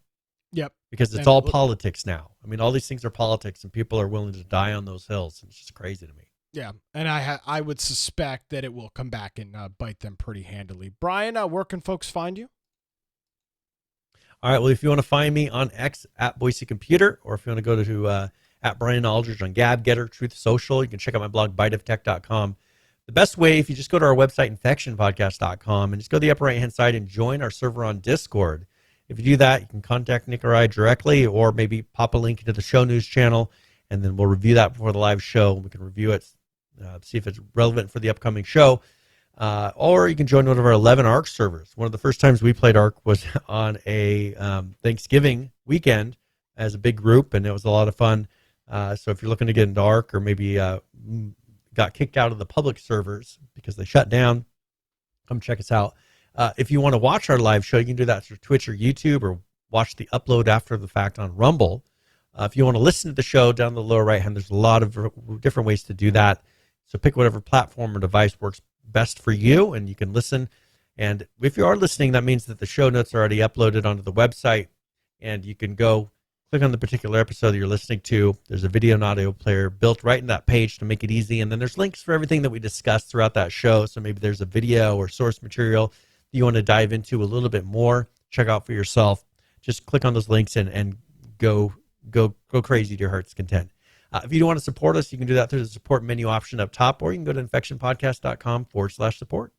Yep. Because it's all politics now. I mean, all these things are politics, and people are willing to die on those hills. It's just crazy to me. Yeah, and I would suspect that it will come back and bite them pretty handily. Brian, where can folks find you? All right, well, if you want to find me on X at Boise Computer, or if you want to go to at Brian Aldridge on Gab, Getter, Truth Social, you can check out my blog, biteoftech.com. The best way, if you just go to our website, infectionpodcast.com, and just go to the upper right-hand side and join our server on Discord. If you do that, you can contact Nick or I directly, or maybe pop a link into the show news channel, and then we'll review that before the live show. We can review it, see if it's relevant for the upcoming show. Or you can join one of our 11 ARC servers. One of the first times we played ARC was on a Thanksgiving weekend as a big group, and it was a lot of fun. So if you're looking to get into ARC, or maybe got kicked out of the public servers because they shut down, come check us out. If you want to watch our live show, you can do that through Twitch or YouTube, or watch the upload after the fact on Rumble. If you want to listen to the show, down the lower right hand, there's a lot of different ways to do that. So pick whatever platform or device works best for you, and you can listen. And if you are listening, that means that the show notes are already uploaded onto the website, and you can go click on the particular episode that you're listening to. There's a video and audio player built right in that page to make it easy, and then there's links for everything that we discussed throughout that show. So maybe there's a video or source material you want to dive into a little bit more, check out for yourself. Just click on those links and go crazy to your heart's content. If you want to support us, you can do that through the support menu option up top, or you can go to infectionpodcast.com/support.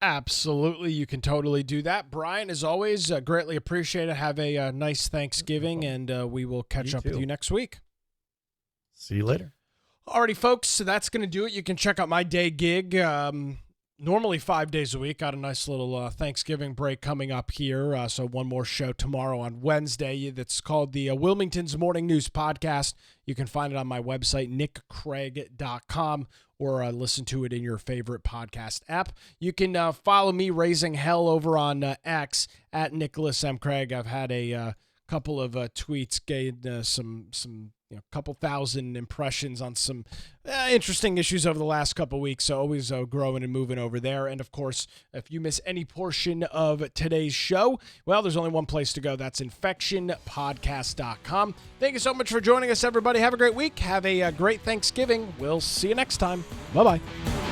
Absolutely. You can totally do that. Brian, as always, greatly appreciate it. Have a nice Thanksgiving, and we will catch up with you next week. See you later. Alrighty, folks. So that's going to do it. You can check out my day gig. normally 5 days a week. Got a nice little Thanksgiving break coming up here. So one more show tomorrow on Wednesday that's called the Wilmington's Morning News Podcast. You can find it on my website, nickcraig.com, or listen to it in your favorite podcast app. You can follow me, Raising Hell, over on X at Nicholas M. Craig. I've had a couple of tweets, gained some couple thousand impressions on some interesting issues over the last couple weeks. So always growing and moving over there. And of course, if you miss any portion of today's show, well, there's only one place to go. That's infectionpodcast.com. Thank you so much for joining us, everybody. Have a great week. Have a great Thanksgiving. We'll see you next time. Bye-bye.